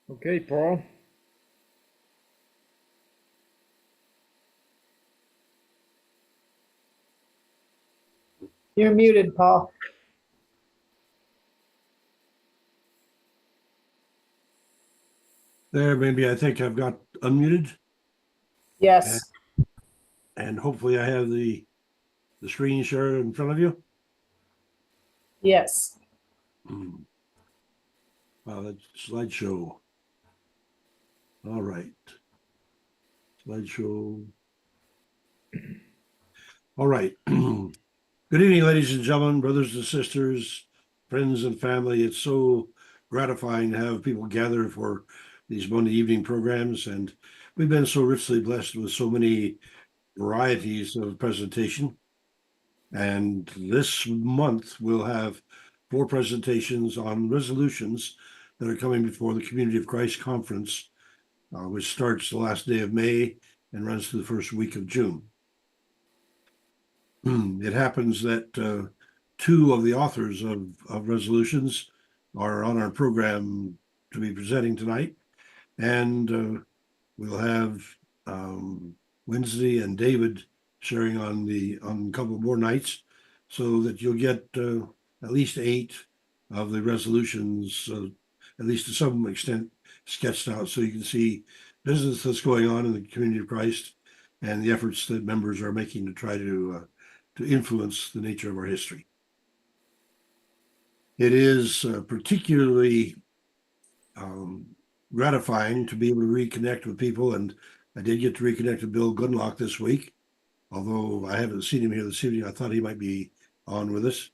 Okay, Paul. You're muted, Paul. There, maybe I think I've got unmuted, and, Yes. and hopefully I have the screen share in front of you. Yes. Wow, that slideshow. All right. Slideshow. All right. Good evening, ladies and gentlemen, brothers and sisters, friends and family. It's so gratifying to have people gather for these Monday evening programs. And we've been so richly blessed with so many varieties of presentation. And this month we'll have 4 presentations on resolutions that are coming before the Community of Christ Conference, which starts the last day of May and runs through the first week of June. It happens that 2 of the authors of resolutions are on our program to be presenting tonight. And we'll have Wednesday and David sharing on a couple more nights, so that you'll get at least 8 of the resolutions, at least to some extent, sketched out, so you can see business that's going on in the Community of Christ and the efforts that members are making to try to influence the nature of our history. It is particularly gratifying to be able to reconnect with people, and I did get to reconnect with Bill Goodlock this week, although I haven't seen him here this evening. I thought he might be on with us,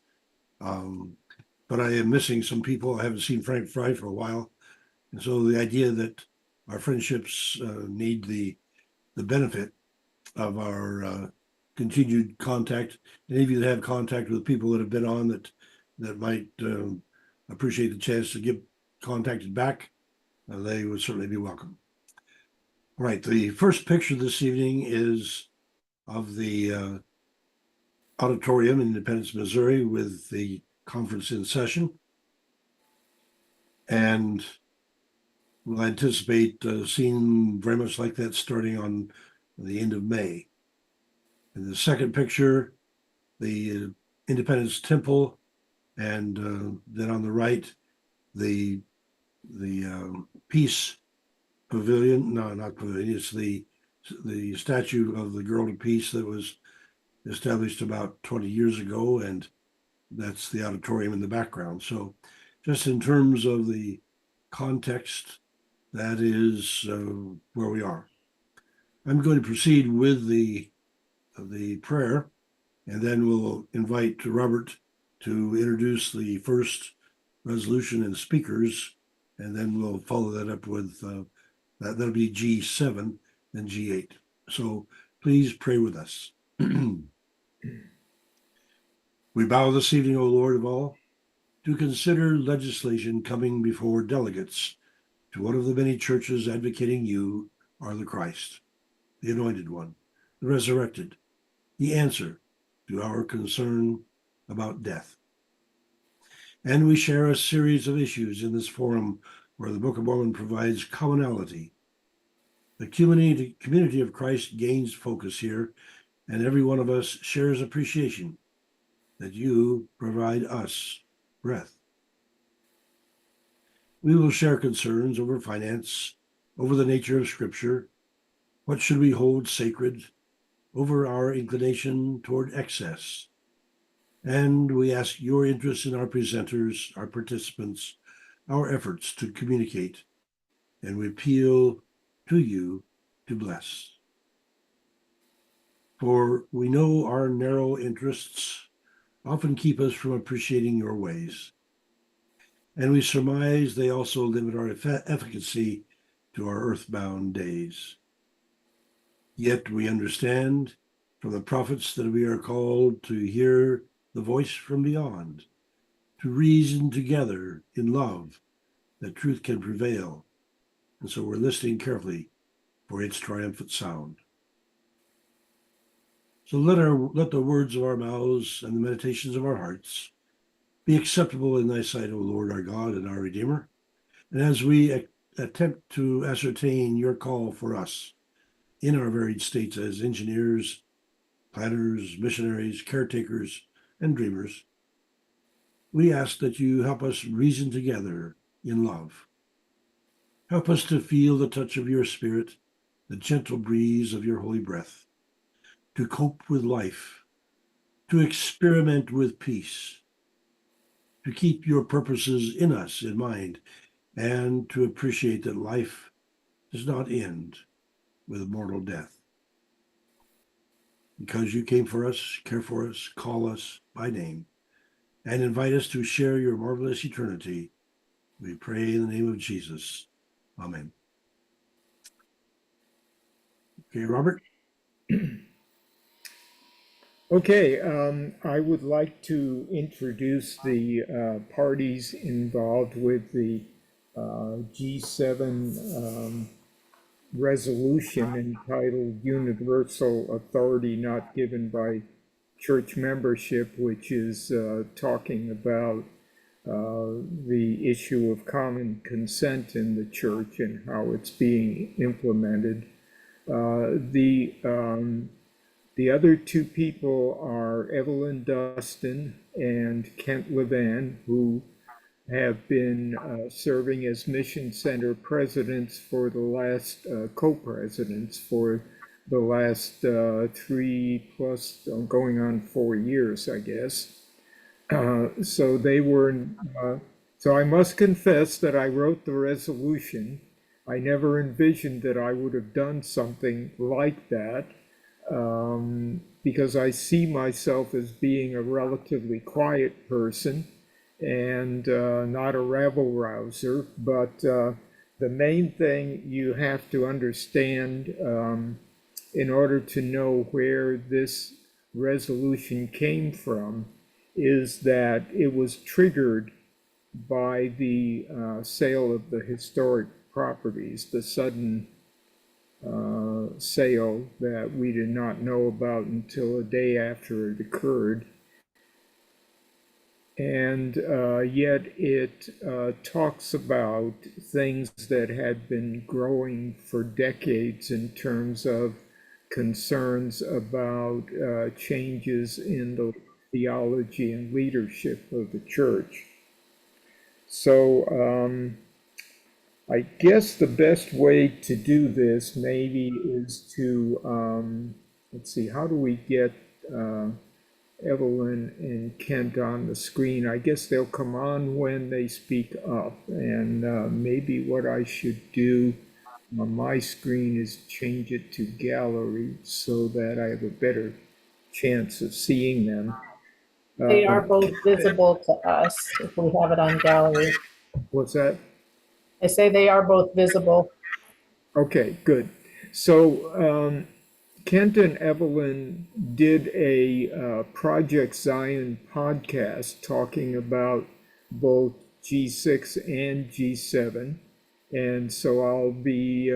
but I am missing some people. I haven't seen Frank Fry for a while, and so the idea that our friendships need the benefit of our continued contact. Any of you that have contact with people that have been on that might appreciate the chance to get contacted back, they would certainly be welcome. All right, the first picture this evening is of the auditorium in Independence, Missouri, with the conference in session. And we'll anticipate seeing very much like that starting on the end of May. In the second picture, the Independence Temple, and then on the right, the Peace Pavilion. No, not pavilion. It's the statue of the Girl of Peace that was established about 20 years ago, and that's the auditorium in the background. So, just in terms of the context, that is where we are. I'm going to proceed with the prayer, and then we'll invite Robert to introduce the first resolution and speakers, and then we'll follow that up with that'll be G7 and G8. So please pray with us. We bow this evening, O Lord of all, to consider legislation coming before delegates to one of the many churches advocating you are the Christ, the Anointed One, the resurrected, the answer to our concern about death. And we share a series of issues in this forum where the Book of Mormon provides commonality. The community of Christ gains focus here, and every one of us shares appreciation that you provide us breath. We will share concerns over finance, over the nature of Scripture, what should we hold sacred, over our inclination toward excess. And we ask your interest in our presenters, our participants, our efforts to communicate, and we appeal to you to bless. For we know our narrow interests often keep us from appreciating your ways, and we surmise they also limit our efficacy to our earthbound days. Yet we understand from the prophets that we are called to hear the voice from beyond, to reason together in love that truth can prevail. And so we're listening carefully for its triumphant sound. So let the words of our mouths and the meditations of our hearts be acceptable in thy sight, O Lord, our God and our Redeemer. And as we attempt to ascertain your call for us in our varied states as engineers, planners, missionaries, caretakers, and dreamers. We ask that you help us reason together in love. Help us to feel the touch of your Spirit, the gentle breeze of your holy breath, to cope with life, to experiment with peace, to keep your purposes in us in mind, and to appreciate that life does not end with mortal death. Because you came for us, care for us, call us by name, and invite us to share your marvelous eternity, we pray in the name of Jesus. Amen. Okay, Robert? Okay, I would like to introduce the parties involved with the G7 resolution entitled Universal Authority Not Given by Church Membership, which is talking about the issue of common consent in the church and how it's being implemented. The other two people are Evelyn Dustin and Kent Levan, who have been serving as Mission Center presidents for the last, co-presidents for the last 3 plus, going on 4 years, I guess. So they were, so I must confess that I wrote the resolution. I never envisioned that I would have done something like that, because I see myself as being a relatively quiet person and not a rabble rouser. But the main thing you have to understand in order to know where this resolution came from is that it was triggered by the sale of the historic properties, the sudden sale that we did not know about until a day after it occurred. And yet it talks about things that had been growing for decades in terms of concerns about changes in the theology and leadership of the church. So I guess the best way to do this maybe is to, let's see, how do we get Evelyn and Kent on the screen? I guess they'll come on when they speak up. And maybe what I should do on my screen is change it to gallery so that I have a better chance of seeing them. They are both visible to us if we have it on gallery. What's that? I say they are both visible. Okay, good. So Kent and Evelyn did a Project Zion podcast talking about both G6 and G7. And so I'll be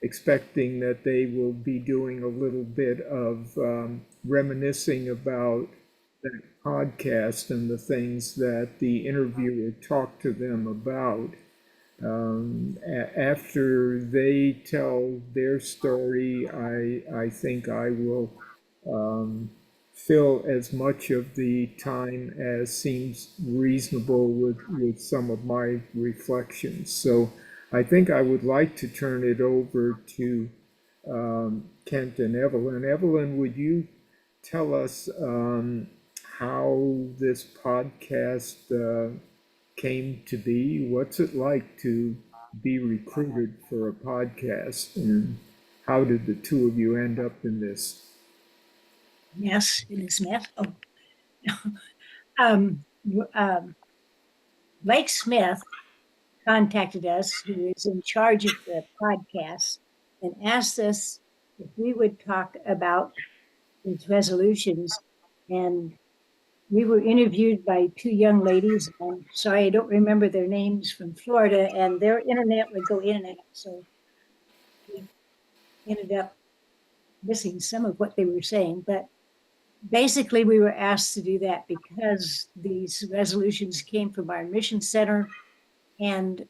expecting that they will be doing a little bit of reminiscing about that podcast and the things that the interviewer talked to them about. After they tell their story, I think I will fill as much of the time as seems reasonable with some of my reflections. So I think I would like to turn it over to Kent and Evelyn. Evelyn, would you tell us how this podcast came to be? What's it like to be recruited for a podcast, and how did the two of you end up in this? Yes, it is Smith. Oh. Blake Smith contacted us, who is in charge of the podcast, and asked us if we would talk about these resolutions. And we were interviewed by two young ladies. I'm sorry, I don't remember their names, from Florida, and their internet would go in and out. So we ended up missing some of what they were saying. But basically, we were asked to do that because these resolutions came from our mission center. And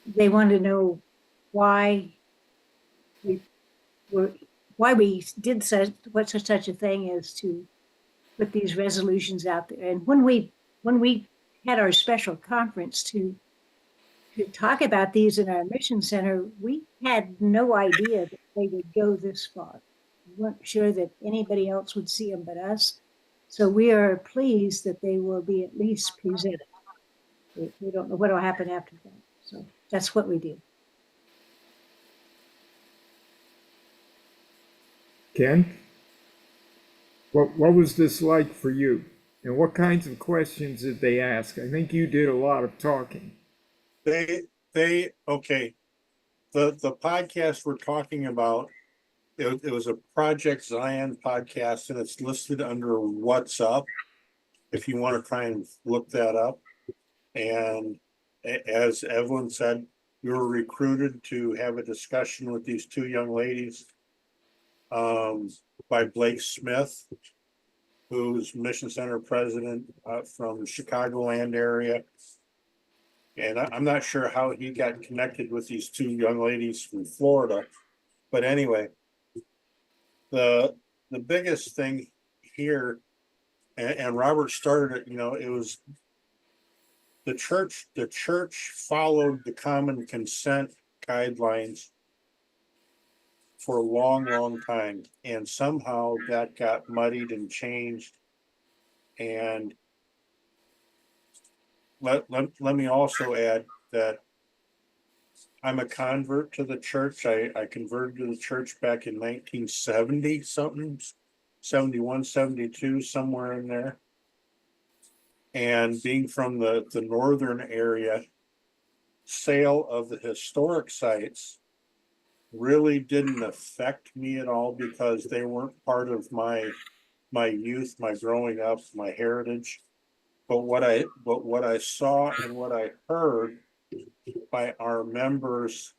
they want to know why we were, why we did such a thing as to put these resolutions out there. And when we had our special conference to talk about these in our mission center, we had no idea that they would go this far. We weren't sure that anybody else would see them but us. So we are pleased that they will be at least presented. We don't know what will happen after that. So that's what we did. Ken, what was this like for you? And what kinds of questions did they ask? I think you did a lot of talking. Okay. The podcast we're talking about, it was a Project Zion podcast, and it's listed under What's Up, if you want to try and look that up. And as Evelyn said, we were recruited to have a discussion with these two young ladies, by Blake Smith, who's Mission Center president from the Chicagoland area. And I'm not sure how he got connected with these two young ladies from Florida. But anyway, the biggest thing here, and Robert started it, it was the church followed the common consent guidelines for a long time. And somehow that got muddied and changed. And let me also add that I'm a convert to the church. I converted to the church back in 1970 something, 71, 72, somewhere in there. And being from the northern area, sale of the historic sites really didn't affect me at all because they weren't part of my youth, my growing up, my heritage. But what I saw and what I heard by our members,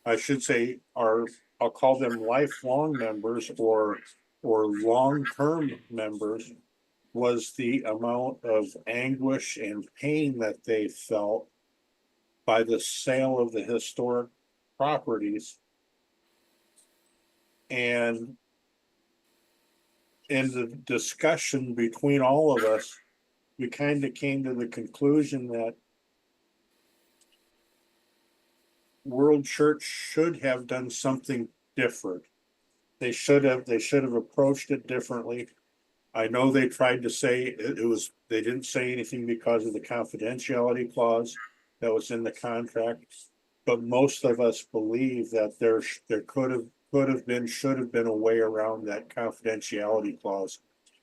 I should say I'll call them lifelong members or long-term members, was the amount of anguish and pain that they felt by the sale of the historic properties. And in the discussion between all of us, we kind of came to the conclusion that World Church should have done something different. They should have approached it differently. I know they tried to say they didn't say anything because of the confidentiality clause that was in the contract, but most of us believe that there should have been a way around that confidentiality clause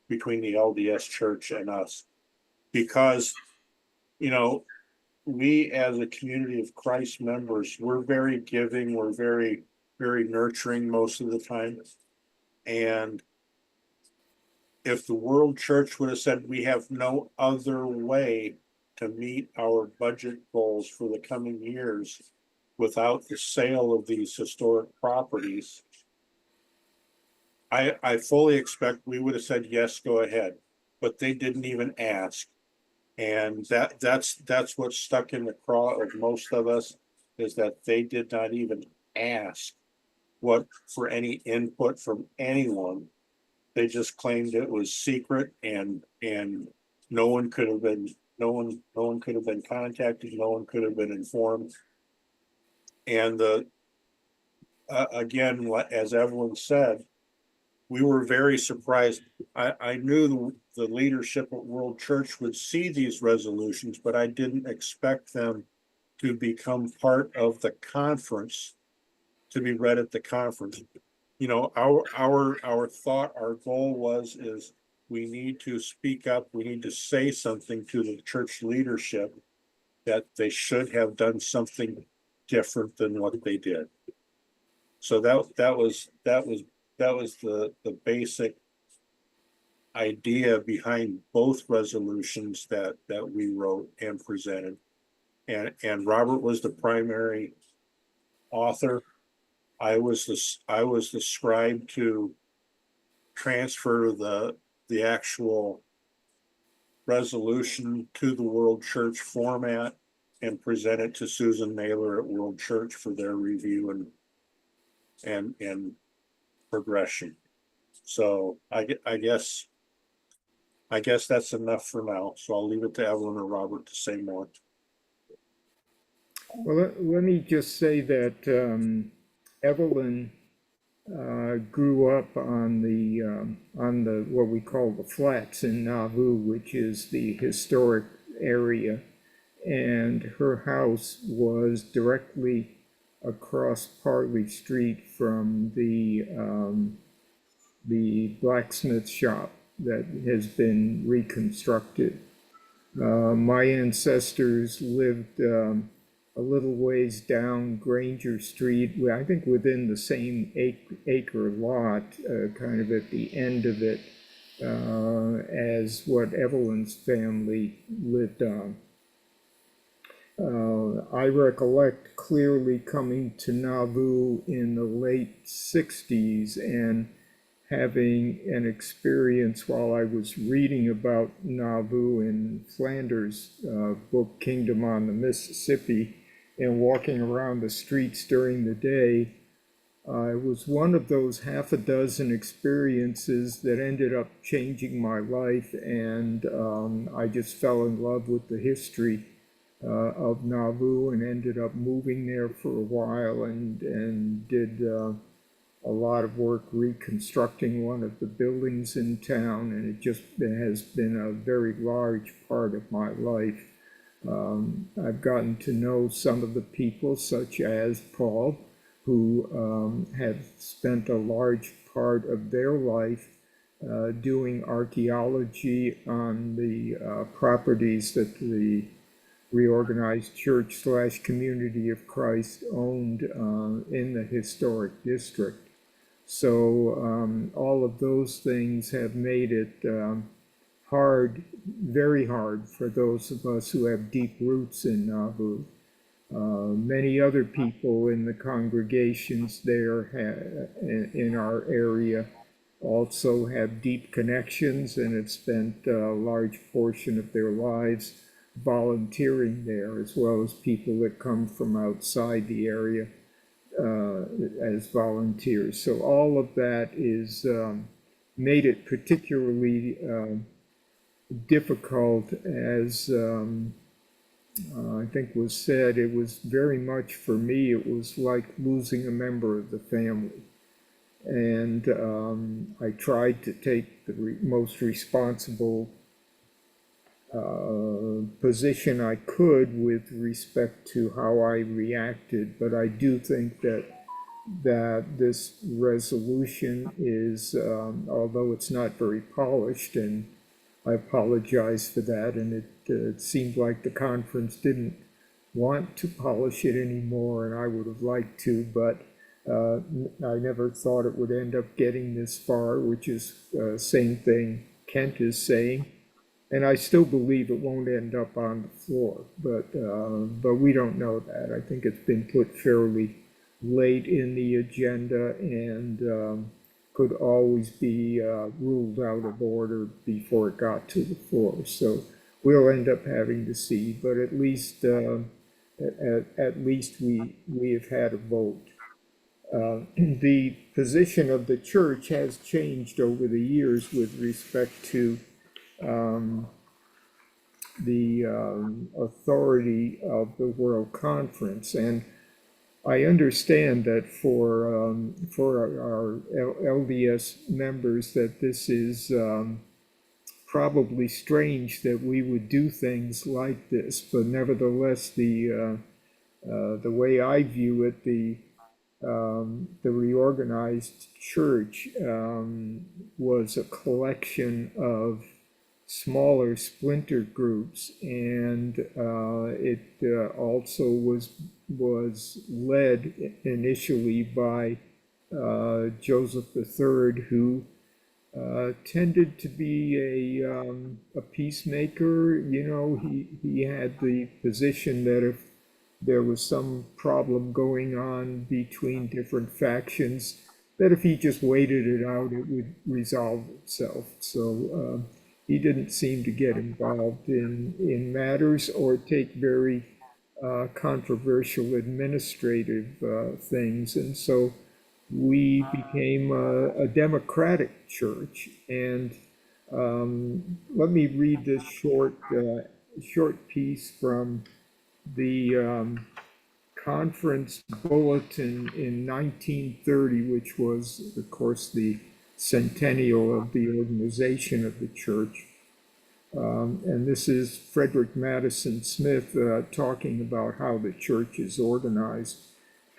between the LDS Church and us, because we as a community of Christ members, we're very giving, we're very, very nurturing most of the time. And if the World Church would have said we have no other way to meet our budget goals for the coming years without the sale of these historic properties, I fully expect we would have said, yes, go ahead. But they didn't even ask. And that's what stuck in the craw of most of us, is that they did not even ask for any input from anyone. They just claimed it was secret, and no one could have been contacted, no one could have been informed. And again, as Evelyn said, we were very surprised. I knew the leadership at World Church would see these resolutions, but I didn't expect them to become part of the conference, to be read at the conference. Our thought, our goal is we need to speak up. We need to say something to the church leadership that they should have done something different than what they did. So that was the basic idea behind both resolutions that we wrote and presented. And Robert was the primary author. I was the scribe to transfer the actual resolution to the World Church format. and present it to Susan Naylor at World Church for their review and progression. So I guess that's enough for now. So I'll leave it to Evelyn or Robert to say more. Well, let me just say that Evelyn grew up on the what we call the flats in Nauvoo, which is the historic area, and her house was directly across Parley Street from the blacksmith shop that has been reconstructed. My ancestors lived a little ways down Granger Street, I think within the same acre lot, kind of at the end of it, as what Evelyn's family lived on. I recollect clearly coming to Nauvoo in the late 60s and having an experience while I was reading about Nauvoo in Flanders' book, Kingdom on the Mississippi, and walking around the streets during the day. It was one of those half a dozen experiences that ended up changing my life, and I just fell in love with the history of Nauvoo and ended up moving there for a while and did a lot of work reconstructing one of the buildings in town, and it has been a very large part of my life. I've gotten to know some of the people, such as Paul, who have spent a large part of their life doing archaeology on the properties that the reorganized church / Community of Christ owned in the historic district. So all of those things have made it hard, very hard for those of us who have deep roots in Nauvoo. Many other people in the congregations there in our area also have deep connections and have spent a large portion of their lives volunteering there, as well as people that come from outside the area as volunteers. So all of that is made it particularly difficult, as I think was said. It was very much for me, it was like losing a member of the family. And I tried to take the most responsible position I could with respect to how I reacted, but I do think that this resolution is, although it's not very polished, and I apologize for that, and it seemed like the conference didn't want to polish it anymore, and I would have liked to, but I never thought it would end up getting this far, which is the same thing Kent is saying. And I still believe it won't end up on the floor, but we don't know that. I think it's been put fairly late in the agenda and could always be ruled out of order before it got to the floor. So we'll end up having to see, but at least we have had a vote. The position of the church has changed over the years with respect to the authority of the World Conference, and I understand that for our LDS members that this is probably strange that we would do things like this, but nevertheless, the way I view it, the reorganized church was a collection of smaller splinter groups, and it also was led initially by Joseph III, who tended to be a peacemaker. You know, he had the position that if there was some problem going on between different factions, that if he just waited it out, it would resolve itself. So he didn't seem to get involved in matters or take very controversial administrative things. And so we became a democratic church. And let me read this short piece from the conference bulletin in 1930, which was, of course, the centennial of the organization of the church. And this is Frederick Madison Smith talking about how the church is organized.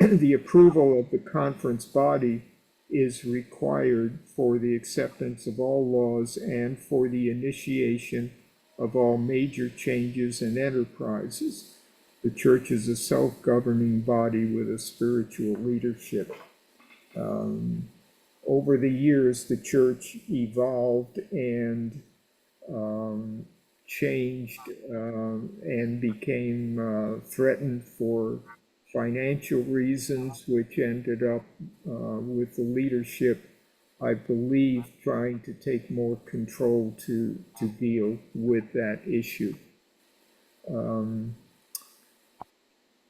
The approval of the conference body is required for the acceptance of all laws and for the initiation of all major changes and enterprises. The church is a self-governing body with a spiritual leadership. Over the years, the church evolved and changed and became threatened for financial reasons, which ended up with the leadership, I believe, trying to take more control to deal with that issue.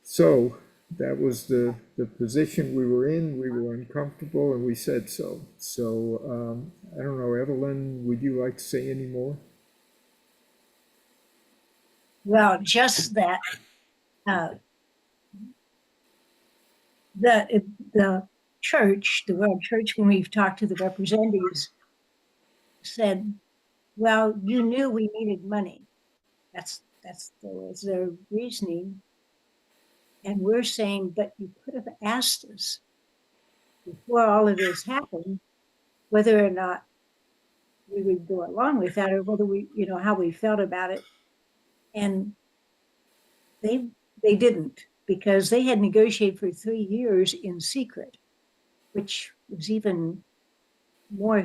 So that was the position we were in. We were uncomfortable and we said so. So I don't know, Evelyn, would you like to say any more? Well, just that the church, the World Church, when we've talked to the representatives, said, well, you knew we needed money. That was their reasoning. And we're saying, but you could have asked us before all of this happened, whether or not we would go along with that, or whether we, how we felt about it. And they didn't, because they had negotiated for 3 years in secret, which was even more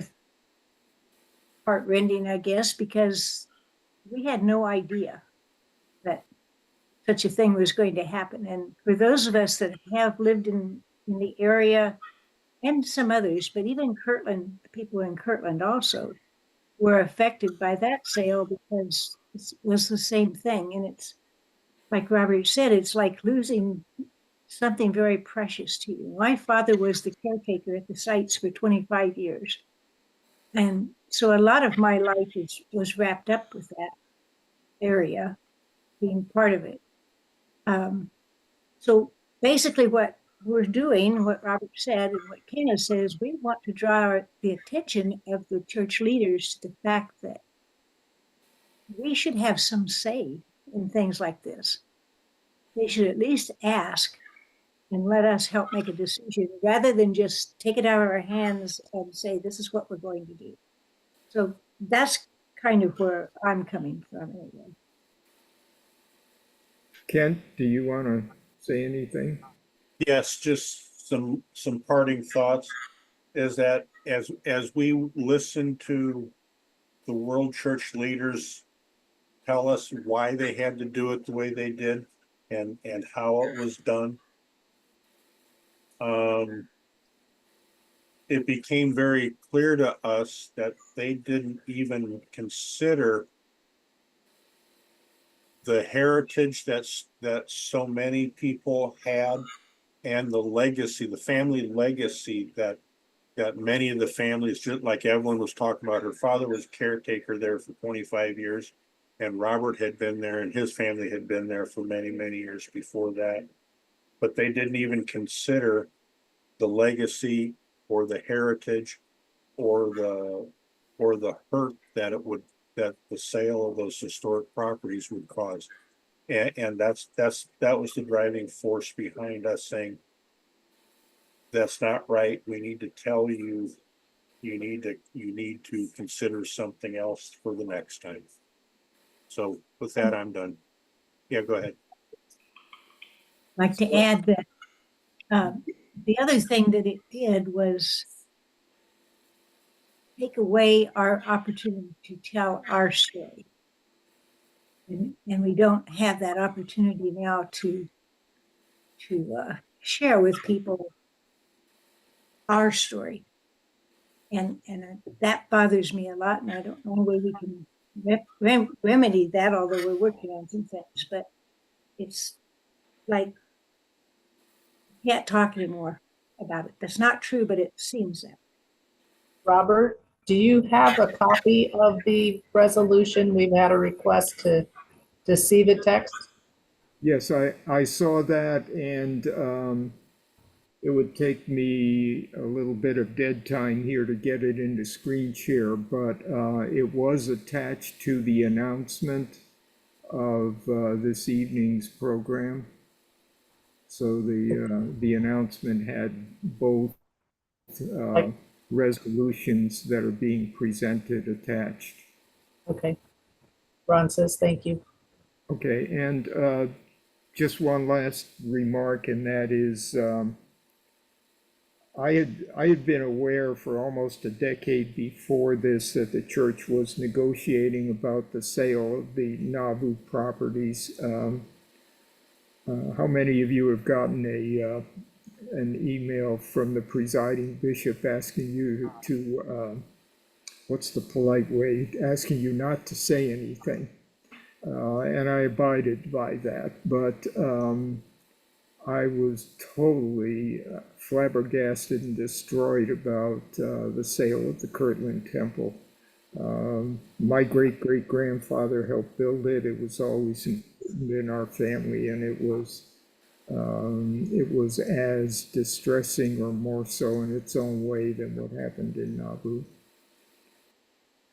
heartrending, I guess, because we had no idea that such a thing was going to happen. And for those of us that have lived in the area, and some others, but even Kirtland, people in Kirtland also were affected by that sale, because it was the same thing. And it's like Robert said, it's like losing something very precious to you. My father was the caretaker at the sites for 25 years. And so a lot of my life was wrapped up with that area, being part of it. So basically what we're doing, what Robert said and what Kenna says, we want to draw the attention of the church leaders to the fact that we should have some say in things like this. They should at least ask and let us help make a decision, rather than just take it out of our hands and say, this is what we're going to do. So that's kind of where I'm coming from anyway. Kent, do you want to say anything? Yes, just some parting thoughts is that as we listen to the world church leaders tell us why they had to do it the way they did and how it was done, it became very clear to us that they didn't even consider the heritage that so many people had, and the legacy, the family legacy that many of the families, just like Evelyn was talking about, her father was caretaker there for 25 years, and Robert had been there and his family had been there for many, many years before that. But they didn't even consider the legacy or the heritage or the hurt that that the sale of those historic properties would cause. And that was the driving force behind us saying, that's not right. We need to tell you, you need to consider something else for the next time. So with that, I'm done. Yeah, go ahead. I'd like to add that the other thing that it did was take away our opportunity to tell our story. And we don't have that opportunity now to share with people our story. And that bothers me a lot, and I don't know where we can remedy that, although we're working on some things. But it's like can't talk anymore about it. That's not true, but it seems that. Robert, do you have a copy of the resolution? We've had a request to see the text. Yes, I saw that, and it would take me a little bit of dead time here to get it into screen share, but it was attached to the announcement of this evening's program. So the announcement had both uh, resolutions that are being presented attached. Okay. Ron says, thank you. Okay, and just one last remark, and that is I had been aware for almost a decade before this that the church was negotiating about the sale of the Nauvoo properties. How many of you have gotten an email from the presiding bishop asking you to what's the polite way, asking you not to say anything? And I abided by that, but I was totally flabbergasted and destroyed about the sale of the Kirtland Temple. My great-great-grandfather helped build it. It was always important in our family, and it was as distressing or more so in its own way than what happened in Nauvoo.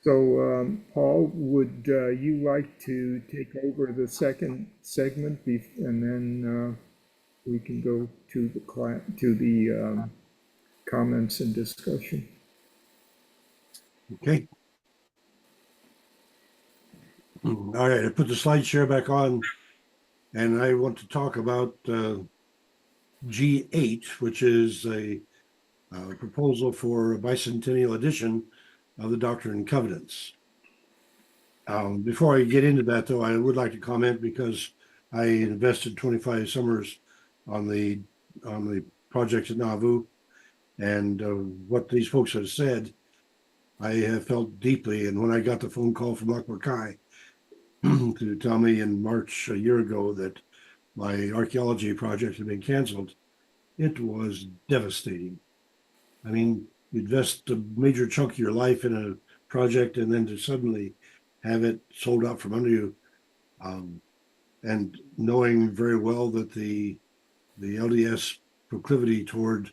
So, Paul, would you like to take over the second segment, and then we can go to the comments and discussion? Okay. All right, I put the slide share back on, and I want to talk about G8, which is a proposal for a bicentennial edition of the Doctrine and Covenants. Before I get into that, though, I would like to comment because I invested 25 summers on the project at Nauvoo, and what these folks have said, I have felt deeply. And when I got the phone call from Kai to tell me in March a year ago that my archaeology project had been canceled, it was devastating. I mean, you invest a major chunk of your life in a project and then to suddenly have it sold out from under you, and knowing very well that the LDS proclivity toward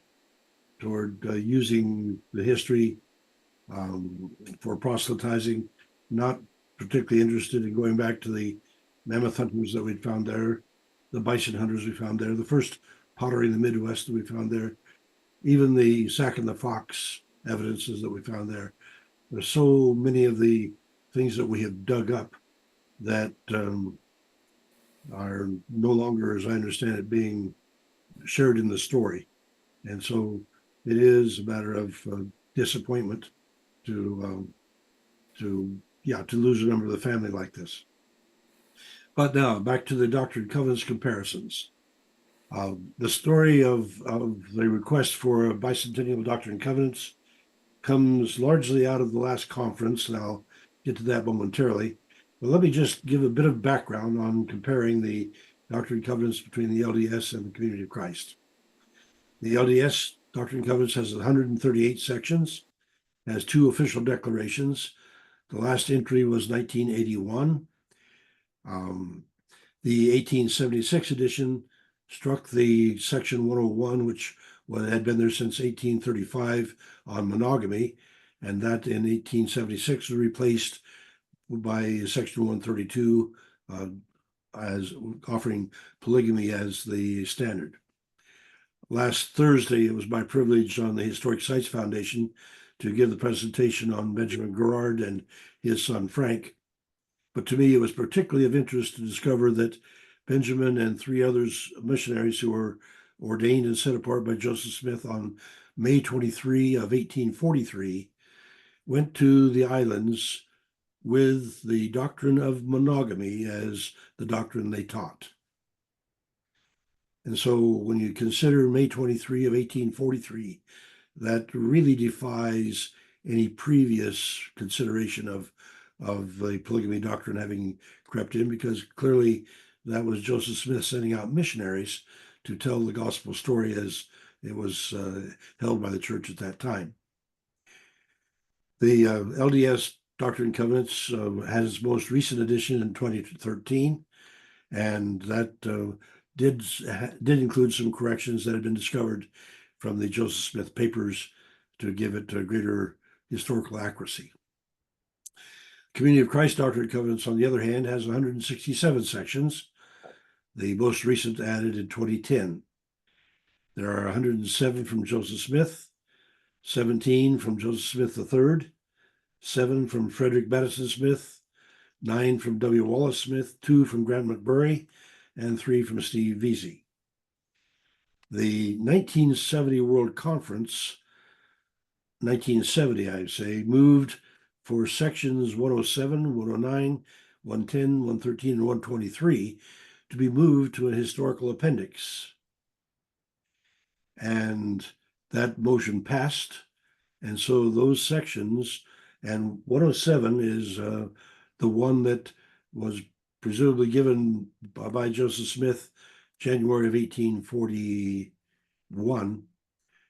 using the history for proselytizing, not particularly interested in going back to the mammoth hunters that we'd found there, the bison hunters we found there, the first pottery in the Midwest that we found there, even the Sac and the Fox evidences that we found there. There's so many of the things that we have dug up that are no longer, as I understand it, being shared in the story. And so it is a matter of disappointment to lose a member of the family like this. But now back to the Doctrine and Covenants comparisons. The story of the request for a bicentennial Doctrine and Covenants comes largely out of the last conference, and I'll get to that momentarily. But let me just give a bit of background on comparing the Doctrine and Covenants between the LDS and the Community of Christ. The LDS Doctrine and Covenants has 138 sections, has 2 official declarations. The last entry was 1981. The 1876 edition struck the section 101, which had been there since 1835 on monogamy, and that in 1876 was replaced by section 132 as offering polygamy as the standard. Last Thursday, it was my privilege on the Historic Sites Foundation to give the presentation on Benjamin Gerard and his son Frank. But to me, it was particularly of interest to discover that Benjamin and 3 others missionaries who were ordained and set apart by Joseph Smith on May 23 of 1843 went to the islands with the doctrine of monogamy as the doctrine they taught. And so when you consider May 23 of 1843, that really defies any previous consideration of the polygamy doctrine having crept in, because clearly that was Joseph Smith sending out missionaries to tell the gospel story as it was held by the church at that time. The LDS Doctrine and Covenants had its most recent edition in 2013, and that did include some corrections that had been discovered from the Joseph Smith papers to give it a greater historical accuracy. Community of Christ Doctrine and Covenants, on the other hand, has 167 sections, the most recent added in 2010. There are 107 from Joseph Smith, 17 from Joseph Smith III, 7 from Frederick Madison Smith, 9 from W. Wallace Smith, 2 from Grant McBurry, and 3 from Steve Vesey. The 1970 World Conference, 1970, I'd say, moved for sections 107, 109, 110, 113, and 123 to be moved to a historical appendix. And that motion passed. And so those sections, and 107 is the one that was presumably given by Joseph Smith, January of 1841.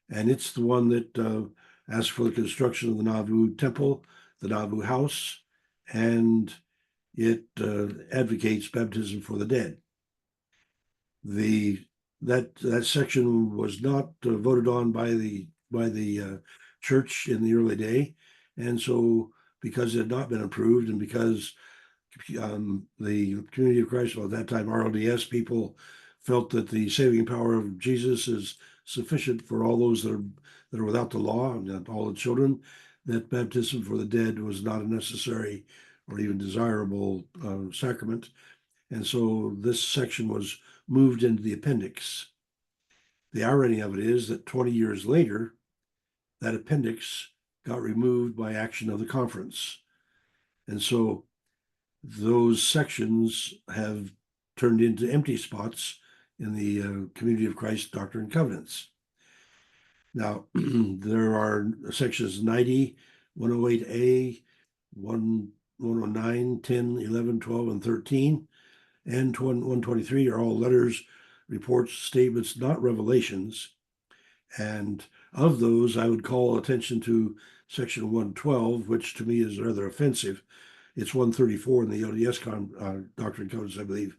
And it's the one that asked for the construction of the Nauvoo Temple, the Nauvoo House, and it advocates baptism for the dead. That section was not voted on by the church in the early day, and so because it had not been approved, and because the Community of Christ, well, at that time RLDS people felt that the saving power of Jesus is sufficient for all those that are without the law, and all the children, that baptism for the dead was not a necessary or even desirable sacrament. And so this section was moved into the appendix. The irony of it is that 20 years later, that appendix got removed by action of the conference. And so those sections have turned into empty spots in the Community of Christ Doctrine and Covenants. Now, there are sections 90, 108A, 109, 10, 11, 12, and 13, and 123 are all letters, reports, statements, not revelations. And of those, I would call attention to section 112, which to me is rather offensive. It's 134 in the LDS Doctrine and Covenants, I believe.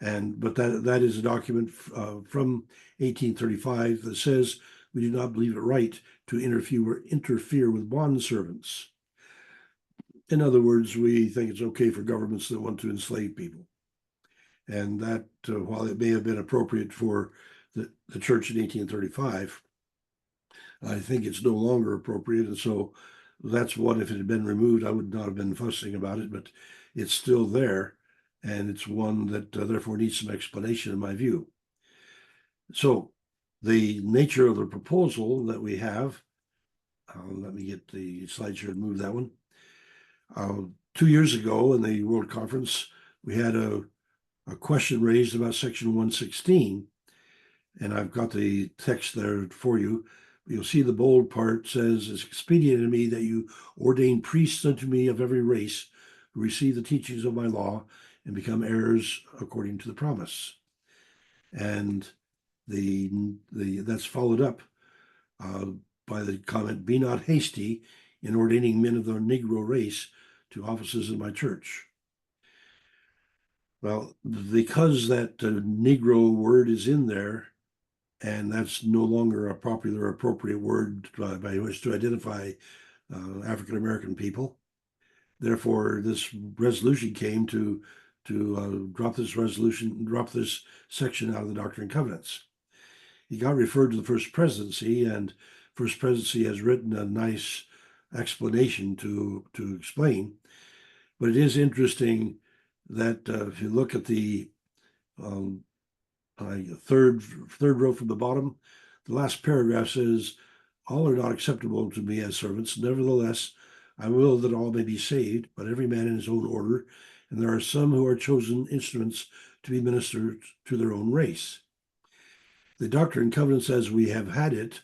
But that is a document from 1835 that says we do not believe it right to interfere with bond servants. In other words, we think it's okay for governments that want to enslave people. And that, while it may have been appropriate for the church in 1835, I think it's no longer appropriate. And so that's one, if it had been removed, I would not have been fussing about it, but it's still there. And it's one that therefore needs some explanation in my view. So the nature of the proposal that we have, let me get the slide here and move that one. 2 years ago in the World Conference, we had a question raised about section 116, and I've got the text there for you. You'll see the bold part says, "It's expedient in me that you ordain priests unto me of every race, who receive the teachings of my law and become heirs according to the promise." And that's followed up by the comment, "Be not hasty in ordaining men of the Negro race to offices in my church." Well, because that Negro word is in there, and that's no longer a popular, appropriate word by which to identify African American people. Therefore, this resolution came to drop this section out of the Doctrine and Covenants. He got referred to the First Presidency, and First Presidency has written a nice explanation to explain. But it is interesting that if you look at the third row from the bottom, the last paragraph says, "All are not acceptable to me as servants. Nevertheless, I will that all may be saved, but every man in his own order. And there are some who are chosen instruments to be ministered to their own race." The Doctrine and Covenants as we have had it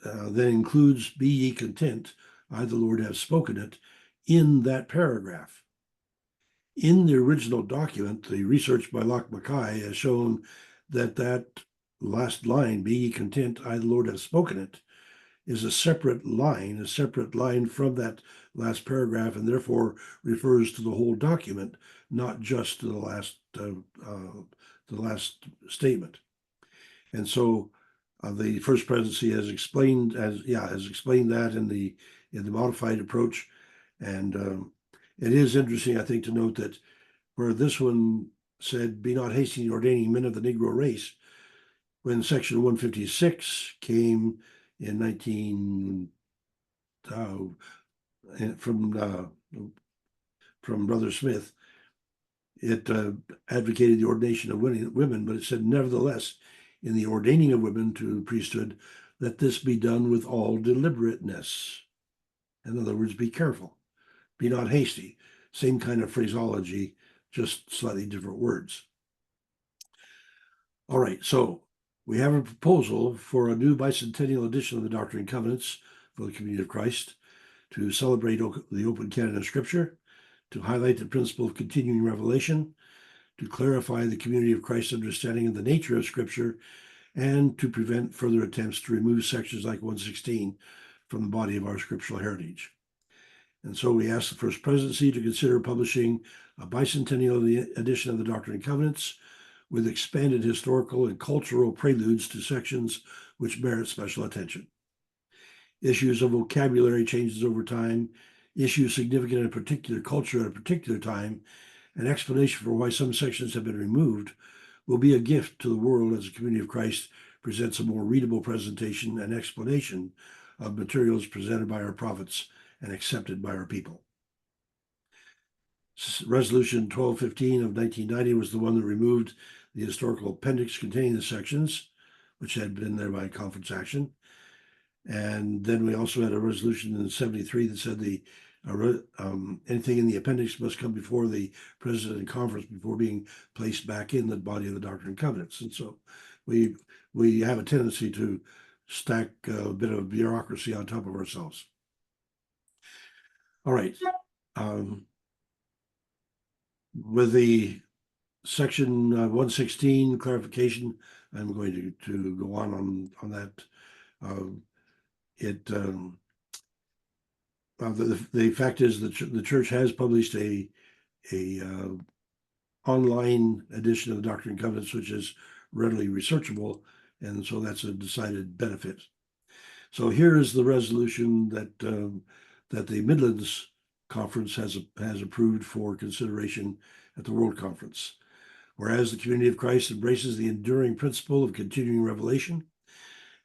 then includes, "Be ye content, I the Lord have spoken it," in that paragraph. in the original document, the research by Locke Mackay has shown that last line, "Be ye content, I the Lord have spoken it," is a separate line from that last paragraph, and therefore refers to the whole document, not just to the last statement. And so the First Presidency has explained that in the modified approach, and it is interesting, I think, to note that where this one said, "Be not hasty in ordaining men of the Negro race," when Section 156 came in 19 from Brother Smith, it advocated the ordination of women, but it said, "Nevertheless, in the ordaining of women to the priesthood, let this be done with all deliberateness." In other words, be careful, be not hasty. Same kind of phraseology, just slightly different words. All right, so we have a proposal for a new bicentennial edition of the Doctrine and Covenants for the Community of Christ to celebrate the open canon of Scripture, to highlight the principle of continuing revelation, to clarify the Community of Christ's understanding of the nature of Scripture, and to prevent further attempts to remove sections like 116 from the body of our scriptural heritage. And so we ask the First Presidency to consider publishing a bicentennial edition of the Doctrine and Covenants with expanded historical and cultural preludes to sections which merit special attention. Issues of vocabulary changes over time, issues significant in a particular culture at a particular time, an explanation for why some sections have been removed will be a gift to the world as the Community of Christ presents a more readable presentation and explanation of materials presented by our prophets and accepted by our people. Resolution 1215 of 1990 was the one that removed the historical appendix containing the sections, which had been there by conference action. And then we also had a resolution in 73 that said anything in the appendix must come before the President and conference before being placed back in the body of the Doctrine and Covenants. And so we have a tendency to stack a bit of bureaucracy on top of ourselves. All right. With the section 116 clarification, I'm going to go on that. The fact is that the church has published a online edition of the Doctrine and Covenants, which is readily researchable, and so that's a decided benefit. So here is the resolution that the Midlands Conference has approved for consideration at the World Conference. Whereas the Community of Christ embraces the enduring principle of continuing revelation,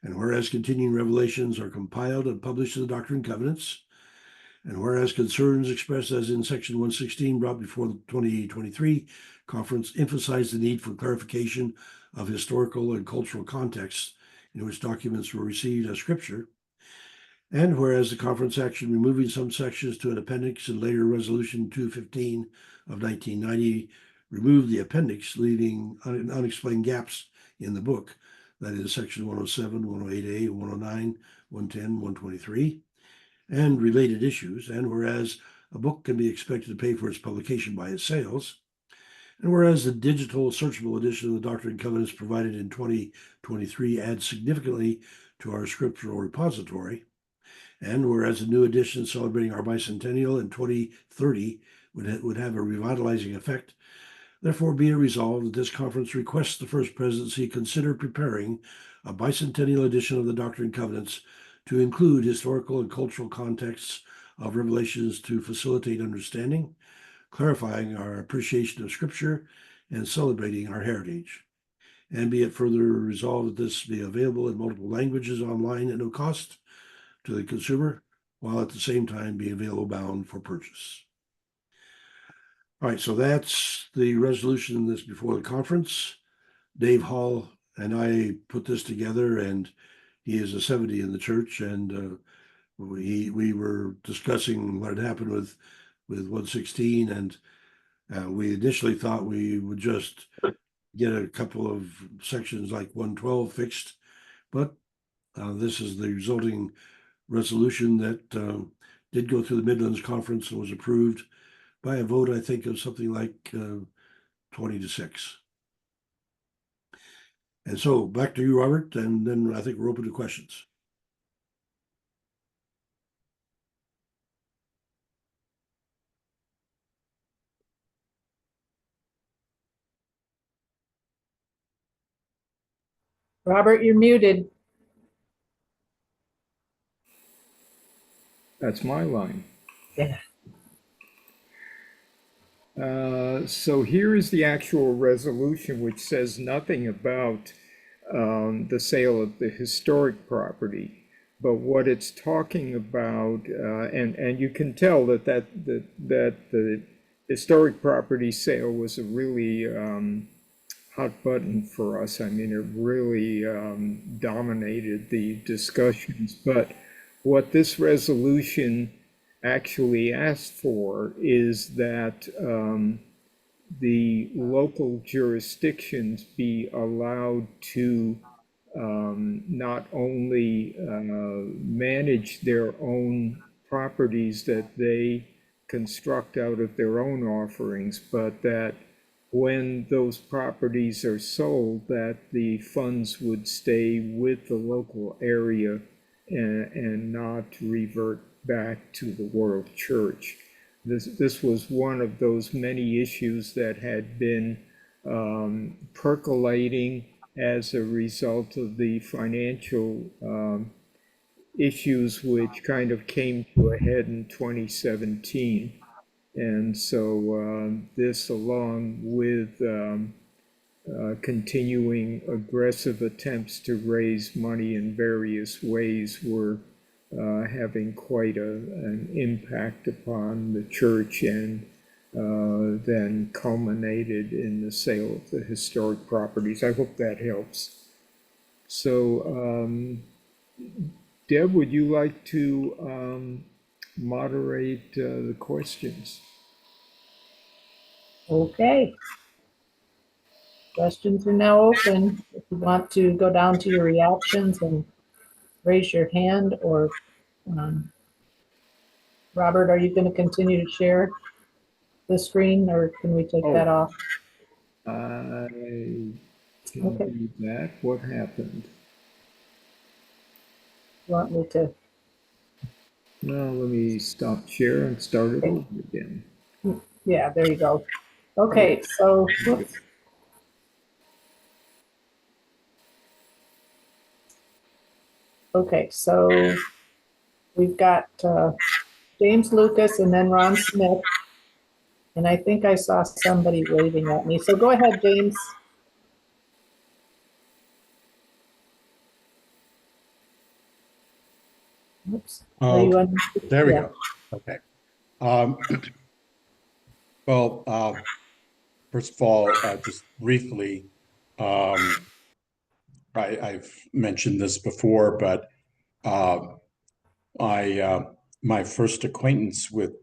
and whereas continuing revelations are compiled and published in the Doctrine and Covenants, and whereas concerns expressed as in section 116 brought before the 2023 conference emphasized the need for clarification of historical and cultural contexts in which documents were received as scripture, and whereas the conference action removing some sections to an appendix and later resolution 215 of 1990 removed the appendix, leaving unexplained gaps in the book, that is section 107, 108A, 109, 110, 123, and related issues, and whereas a book can be expected to pay for its publication by its sales, and whereas the digital searchable edition of the Doctrine and Covenants provided in 2023 adds significantly to our scriptural repository, and whereas a new edition celebrating our bicentennial in 2030 would have a revitalizing effect, therefore be it resolved that this conference requests the First Presidency consider preparing a bicentennial edition of the Doctrine and Covenants to include historical and cultural contexts of revelations to facilitate understanding, clarifying our appreciation of Scripture, and celebrating our heritage. And be it further resolved that this be available in multiple languages online at no cost to the consumer, while at the same time being available bound for purchase. All right, so that's the resolution that's before the conference. Dave Hall and I put this together, and he is a 70 in the church, and we were discussing what had happened with 116, and we initially thought we would just get a couple of sections like 112 fixed, but this is the resulting resolution that did go through the Midlands Conference and was approved by a vote, I think, of something like 20-6. And so back to you, Robert, and then I think we're open to questions. Robert, you're muted. That's my line. Yeah. So here is the actual resolution, which says nothing about the sale of the historic property. But what it's talking about, and you can tell that the historic property sale was a really hot button for us. I mean, it really dominated the discussions. But what this resolution actually asked for is that the local jurisdictions be allowed to not only manage their own properties that they construct out of their own offerings, but that when those properties are sold, that the funds would stay with the local area and not revert back to the world church. This was one of those many issues that had been percolating as a result of the financial issues which kind of came to a head in 2017. And so this, along with continuing aggressive attempts to raise money in various ways, were having quite an impact upon the church, and then culminated in the sale of the historic properties. I hope that helps. So, Deb, would you like to moderate the questions? Okay. Questions are now open. If you want to go down to your reactions and raise your hand, or Robert, are you going to continue to share the screen, or can we take that off? I can Okay. do that. What happened? You want me to? Now let me stop share and start it over again. Yeah, there you go. Okay, so whoops. Okay, so we've got James Lucas and then Ron Smith. And I think I saw somebody waving at me. So go ahead, James. Oops. Are you on? There we Yeah. go. Okay. Well, first of all, just briefly, I've mentioned this before, but my first acquaintance with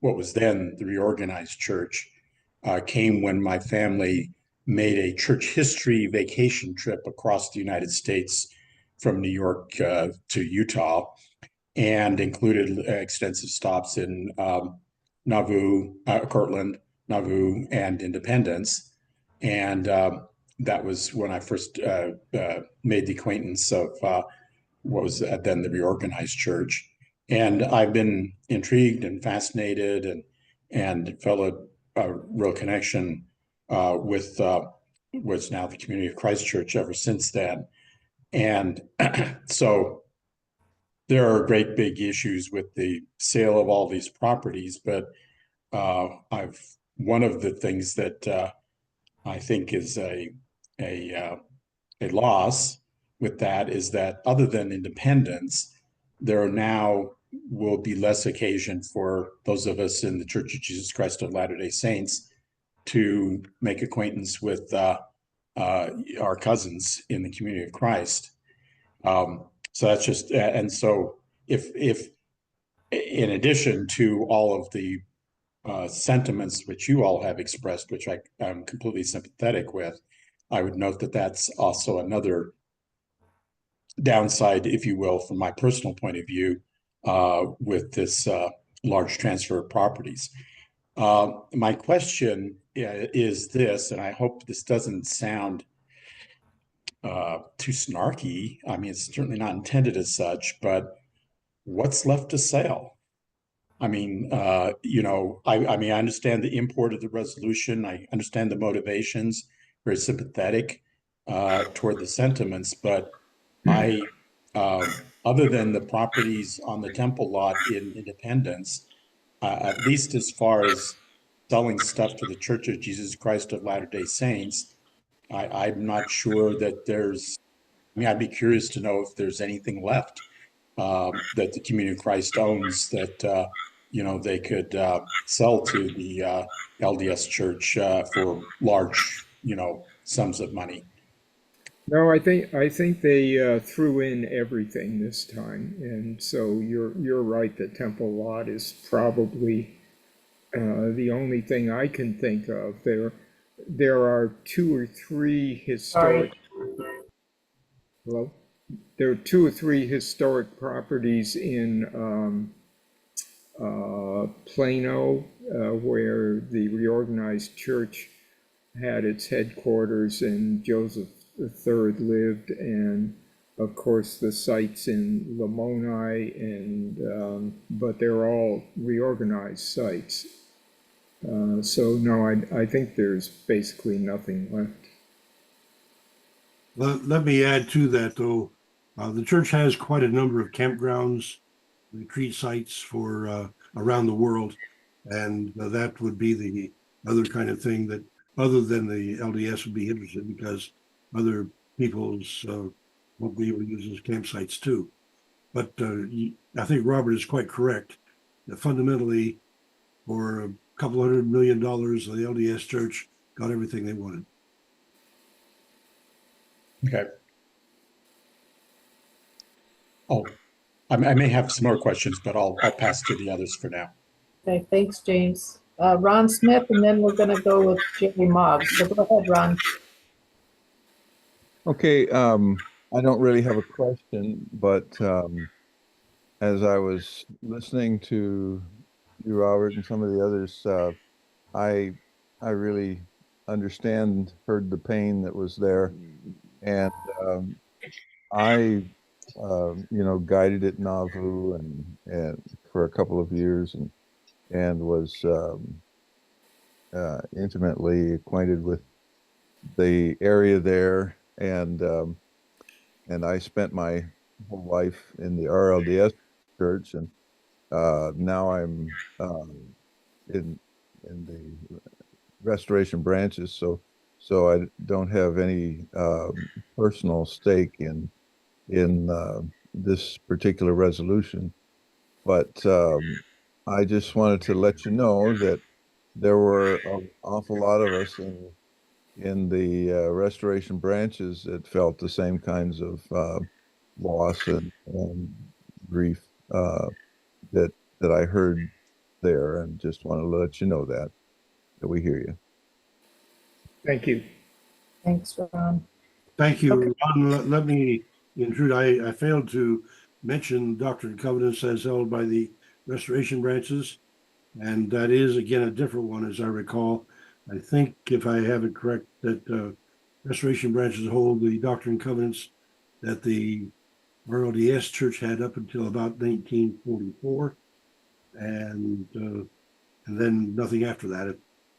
what was then the reorganized church came when my family made a church history vacation trip across the United States from New York to Utah, and included extensive stops in Nauvoo, Cortland, Nauvoo, and Independence. And that was when I first made the acquaintance of what was then the reorganized church. And I've been intrigued and fascinated and felt a real connection with what's now the Community of Christ Church ever since then. And so there are great big issues with the sale of all these properties, but one of the things that I think is a loss with that is that, other than independence, there now will be less occasion for those of us in the Church of Jesus Christ of Latter-day Saints to make acquaintance with our cousins in the Community of Christ. So that's just, and so if in addition to all of the sentiments which you all have expressed, which I'm completely sympathetic with, I would note that that's also another downside, if you will, from my personal point of view, with this large transfer of properties. My question is this, and I hope this doesn't sound too snarky. I mean, it's certainly not intended as such, but what's left to sell? I mean, I mean, I understand the import of the resolution. I understand the motivations, very sympathetic toward the sentiments, but I, other than the properties on the temple lot in Independence, at least as far as selling stuff to the Church of Jesus Christ of Latter-day Saints, I'm not sure that there's, I mean, I'd be curious to know if there's anything left that the Community of Christ owns that, they could sell to the LDS Church for large, sums of money. No, I think they threw in everything this time, and so you're right. The temple lot is probably the only thing I can think of. There are two or three Sorry. historic. Hello? There are two or three historic properties in Plano where the reorganized church had its headquarters and Joseph III lived, and of course the sites in Lamoni, and but they're all reorganized sites. So no, I think there's basically nothing left. Let me add to that, though. The church has quite a number of campgrounds, retreat sites for around the world, and that would be the other kind of thing that, other than the LDS, would be interested, because other people's won't be able to use those campsites too. But I think Robert is quite correct that fundamentally, for a couple $100 million, the LDS Church got everything they wanted. Okay. Oh, I may have some more questions, but I'll pass to the others for now. Okay, thanks, James. Ron Smith, and then we're going to go with Jerry Moggs. So go ahead, Ron. Okay, I don't really have a question, but as I was listening to you, Robert, and some of the others, I really heard the pain that was there, and I guided at Nauvoo and for a couple of years and was intimately acquainted with the area there, and I spent my whole life in the RLDS church, and now I'm in the restoration branches, so I don't have any personal stake in this particular resolution, but I just wanted to let you know that there were an awful lot of us in the restoration branches that felt the same kinds of loss and grief that I heard there, and just want to let you know that we hear you. Thank you. Thanks, Ron. Thank you, Okay. Ron. Let me intrude. I failed to mention Doctrine and Covenants as held by the restoration branches, and that is, again, a different one, as I recall. I think, if I have it correct, that restoration branches hold the Doctrine and Covenants that the RLDS Church had up until about 1944, and then nothing after that,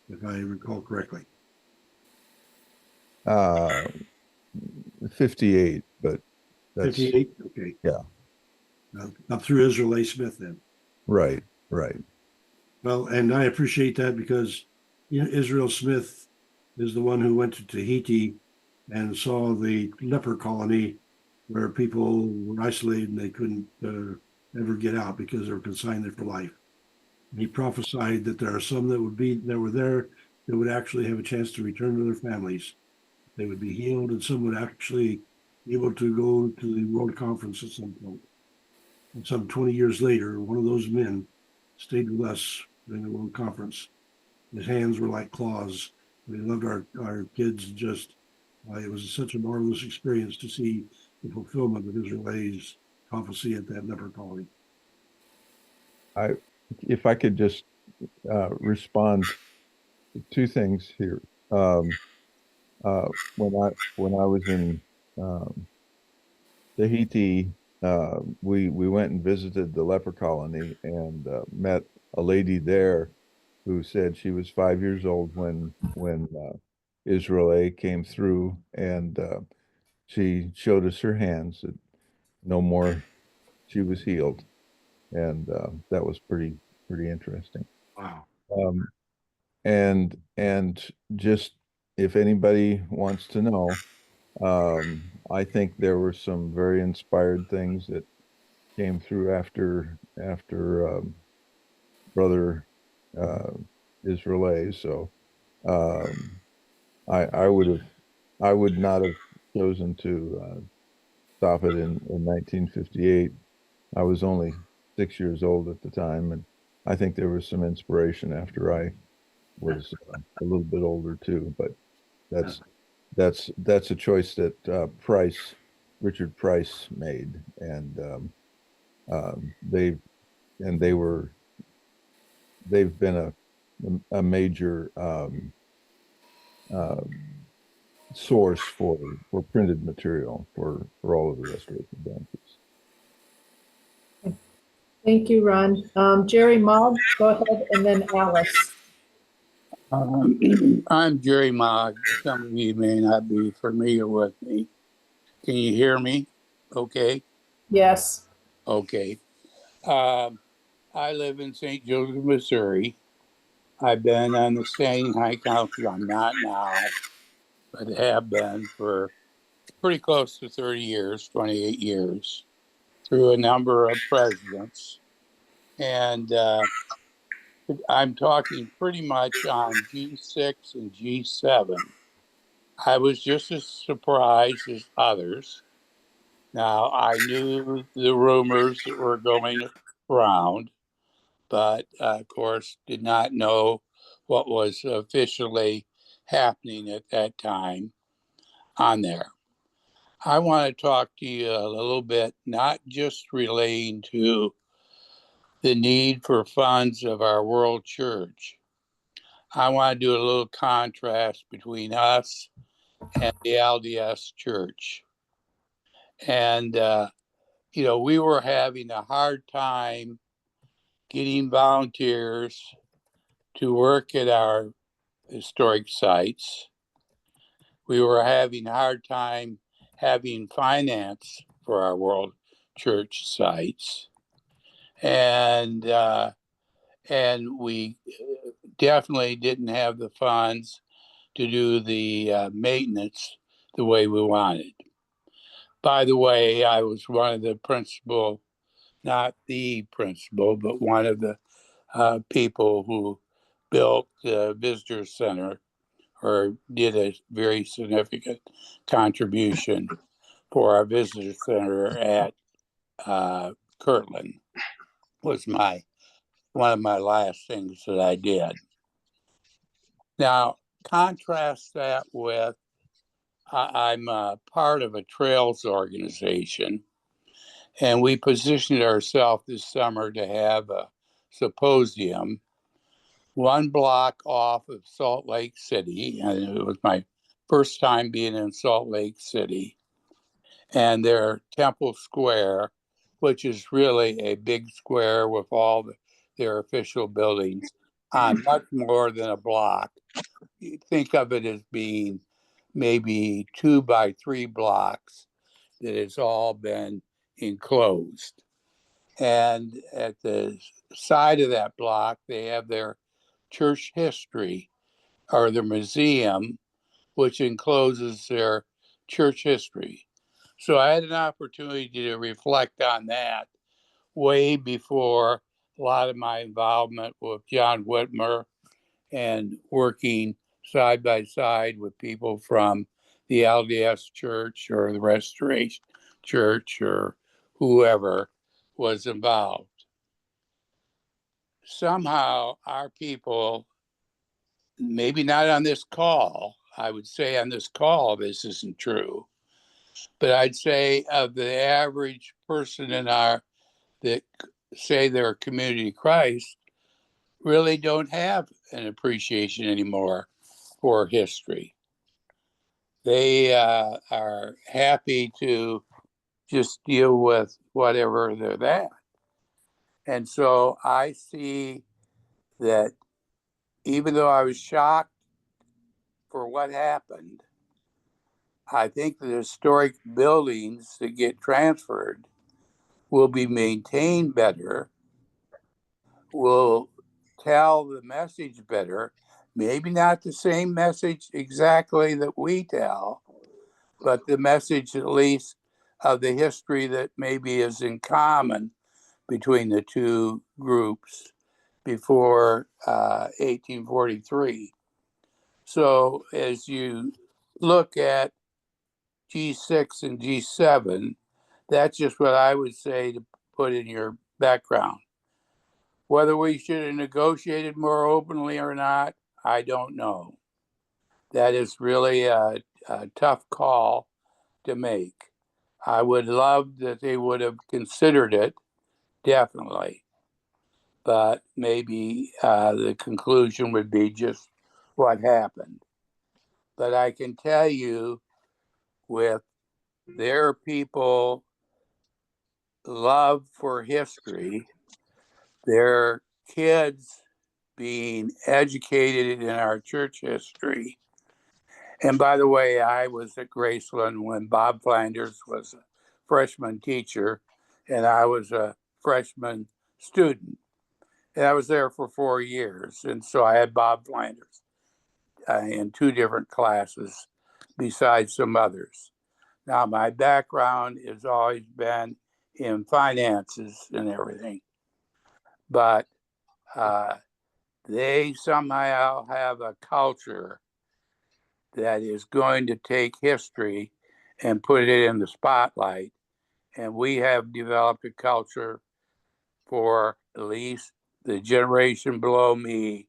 if I recall correctly. 58, but that's 58. Okay. Yeah. Up through Israel A. Smith, then. right. Well, and I appreciate that, because Israel Smith is the one who went to Tahiti and saw the leper colony where people were isolated and they couldn't ever get out because they were consigned there for life. And he prophesied that there are some that were there that would actually have a chance to return to their families. They would be healed, and some would actually be able to go to the World Conference at some point. And some 20 years later, one of those men stayed with us during the World Conference. His hands were like claws. We loved our kids. Just it was such a marvelous experience to see the fulfillment of Israel's prophecy at that leper colony. If I could just respond to two things here. When I was in Tahiti, we went and visited the leper colony and met a lady there who said she was 5 years old when Israel A came through, and she showed us her hands. That no more, she was healed, and that was pretty interesting. Wow. Um, and just if anybody wants to know, I think there were some very inspired things that came through after brother uh, Israel A. So um, I would not have chosen to stop it in 1958. I was only 6 years old at the time, and I think there was some inspiration after I was a little bit older too. But that's that's a choice that Richard Price made, and they've and they've been a major uh, source for printed material for all of the restoration branches. Thank you, Ron. Jerry Mogg, go ahead, and then Alice. I'm Jerry Mogg. Some of you may not be familiar with me. Can you hear me? Okay. Yes. Okay. I live in St. Joseph, Missouri. I've been on the Standing High Council. I'm not now, but have been for pretty close to 30 years, 28 years, through a number of presidents. And I'm talking pretty much on G6 and G7. I was just as surprised as others. Now, I knew the rumors that were going around, but of course, did not know what was officially happening at that time on there. I want to talk to you a little bit, not just relating to the need for funds of our world church. I want to do a little contrast between us and the LDS church. And, we were having a hard time getting volunteers to work at our historic sites. We were having a hard time having finance for our world church sites. And we definitely didn't have the funds to do the maintenance the way we wanted. By the way, I was one of the principal, not the principal, but one of the people who built the visitor center, or did a very significant contribution for our visitor center at Kirtland. Was one of my last things that I did. Now, contrast that with I'm a part of a trails organization, and we positioned ourselves this summer to have a symposium 1 block off of Salt Lake City. And it was my first time being in Salt Lake City. And their Temple Square, which is really a big square with all their official buildings on much more than a block. You think of it as being maybe 2 by 3 blocks that has all been enclosed. And at the side of that block, they have their church history, or their museum, which encloses their church history. So I had an opportunity to reflect on that way before a lot of my involvement with John Whitmer and working side by side with people from the LDS Church or the Restoration Church or whoever was involved. Somehow our people, maybe not on this call, I would say on this call this isn't true, but I'd say of the average person in our that say they're a community of Christ, really don't have an appreciation anymore for history. They are happy to just deal with whatever they're at. And so I see that even though I was shocked for what happened, I think the historic buildings that get transferred will be maintained better, will tell the message better, maybe not the same message exactly that we tell, but the message at least of the history that maybe is in common between the two groups before 1843. So as you look at G6 and G7, that's just what I would say to put in your background. Whether we should have negotiated more openly or not, I don't know. That is really a tough call to make. I would love that they would have considered it, definitely. But maybe the conclusion would be just what happened. But I can tell you, with their people love for history, their kids being educated in our church history. And by the way, I was at Graceland when Bob Flanders was a freshman teacher, and I was a freshman student. And I was there for 4 years. And so I had Bob Flanders in 2 different classes besides some others. Now, my background has always been in finances and everything, but they somehow have a culture that is going to take history and put it in the spotlight. And we have developed a culture for at least the generation below me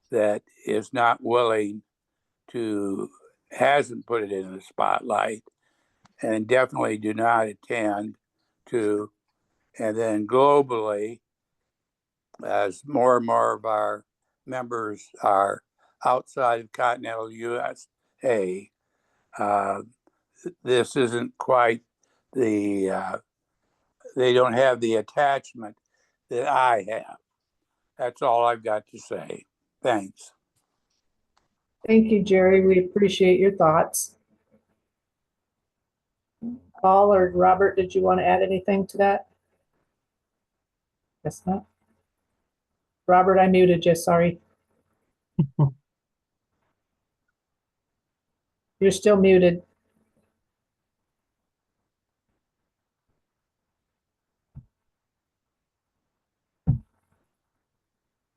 that is not willing to, hasn't put it in the spotlight, and definitely do not attend to. And then globally, as more and more of our members are outside of continental USA, this isn't quite the, they don't have the attachment that I have. That's all I've got to say. Thanks. Thank you, Jerry. We appreciate your thoughts. Paul or Robert, did you want to add anything to that? Guess not. Robert, I muted you, sorry. You're still muted.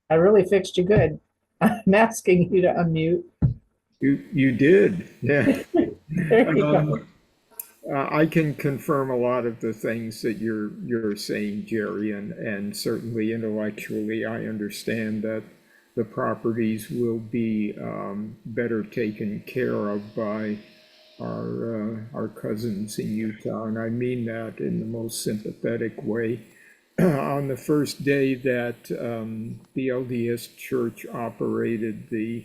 I really fixed you good. I'm asking you to unmute. You did, yeah. There you go. I can confirm a lot of the things that you're saying, Jerry, and certainly intellectually, I understand that the properties will be better taken care of by our cousins in Utah, and I mean that in the most sympathetic way. On the first day that the LDS Church operated the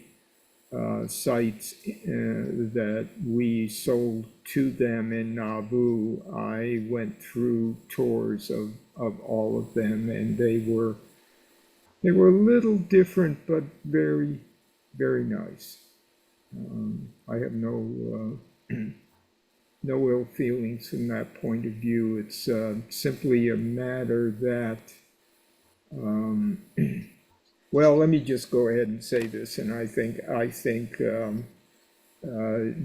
sites that we sold to them in Nauvoo, I went through tours of all of them, and they were a little different, but very, very nice. I have no no ill feelings from that point of view. It's simply a matter that, well, let me just go ahead and say this, and I think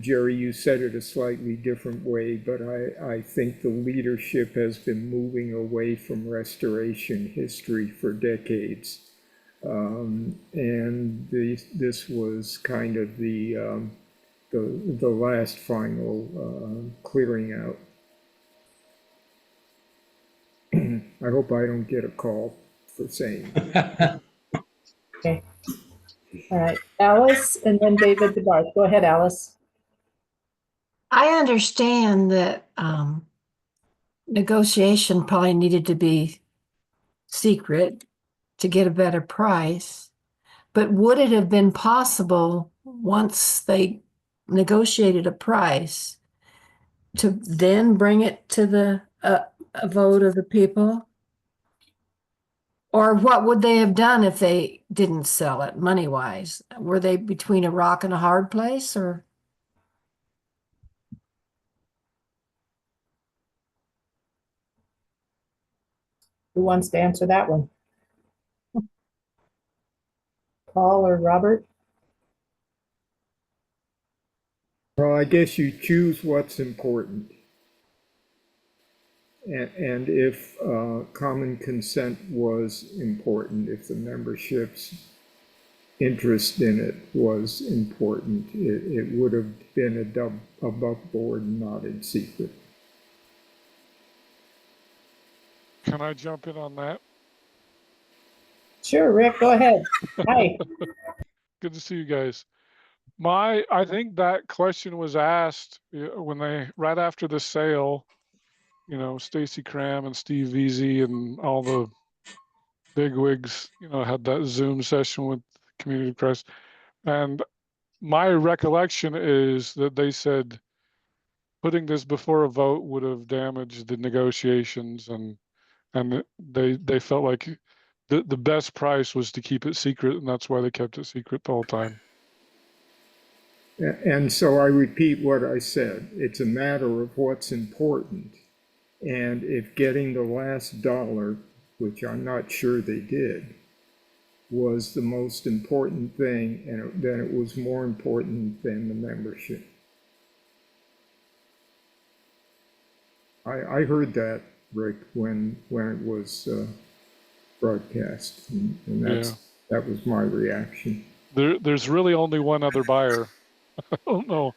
Jerry, you said it a slightly different way, but I think the leadership has been moving away from restoration history for decades. And this was kind of the last final clearing out. I hope I don't get a call for saying that. Okay. All right, Alice, and then David DeBarthe. Go ahead, Alice. I understand that negotiation probably needed to be secret to get a better price. But would it have been possible, once they negotiated a price, to then bring it to the a vote of the people? Or what would they have done if they didn't sell it money-wise? Were they between a rock and a hard place, or? Who wants to answer that one? Paul or Robert? Well, I guess you choose what's important. And if common consent was important, if the membership's interest in it was important, it would have been above board and not in secret. Can I jump in on that? Sure, Rick, go ahead. Hi. Good to see you guys. I think that question was asked when right after the sale, Stacy Cram and Steve Veazey and all the bigwigs, had that Zoom session with Community of Christ. And my recollection is that they said putting this before a vote would have damaged the negotiations, and they felt like the best price was to keep it secret, and that's why they kept it secret the whole time. And so I repeat what I said. It's a matter of what's important. And if getting the last dollar, which I'm not sure they did, was the most important thing, and then it was more important than the membership. I heard that, Rick, when it was broadcast, and that was my reaction. There's really only one other buyer. I don't know.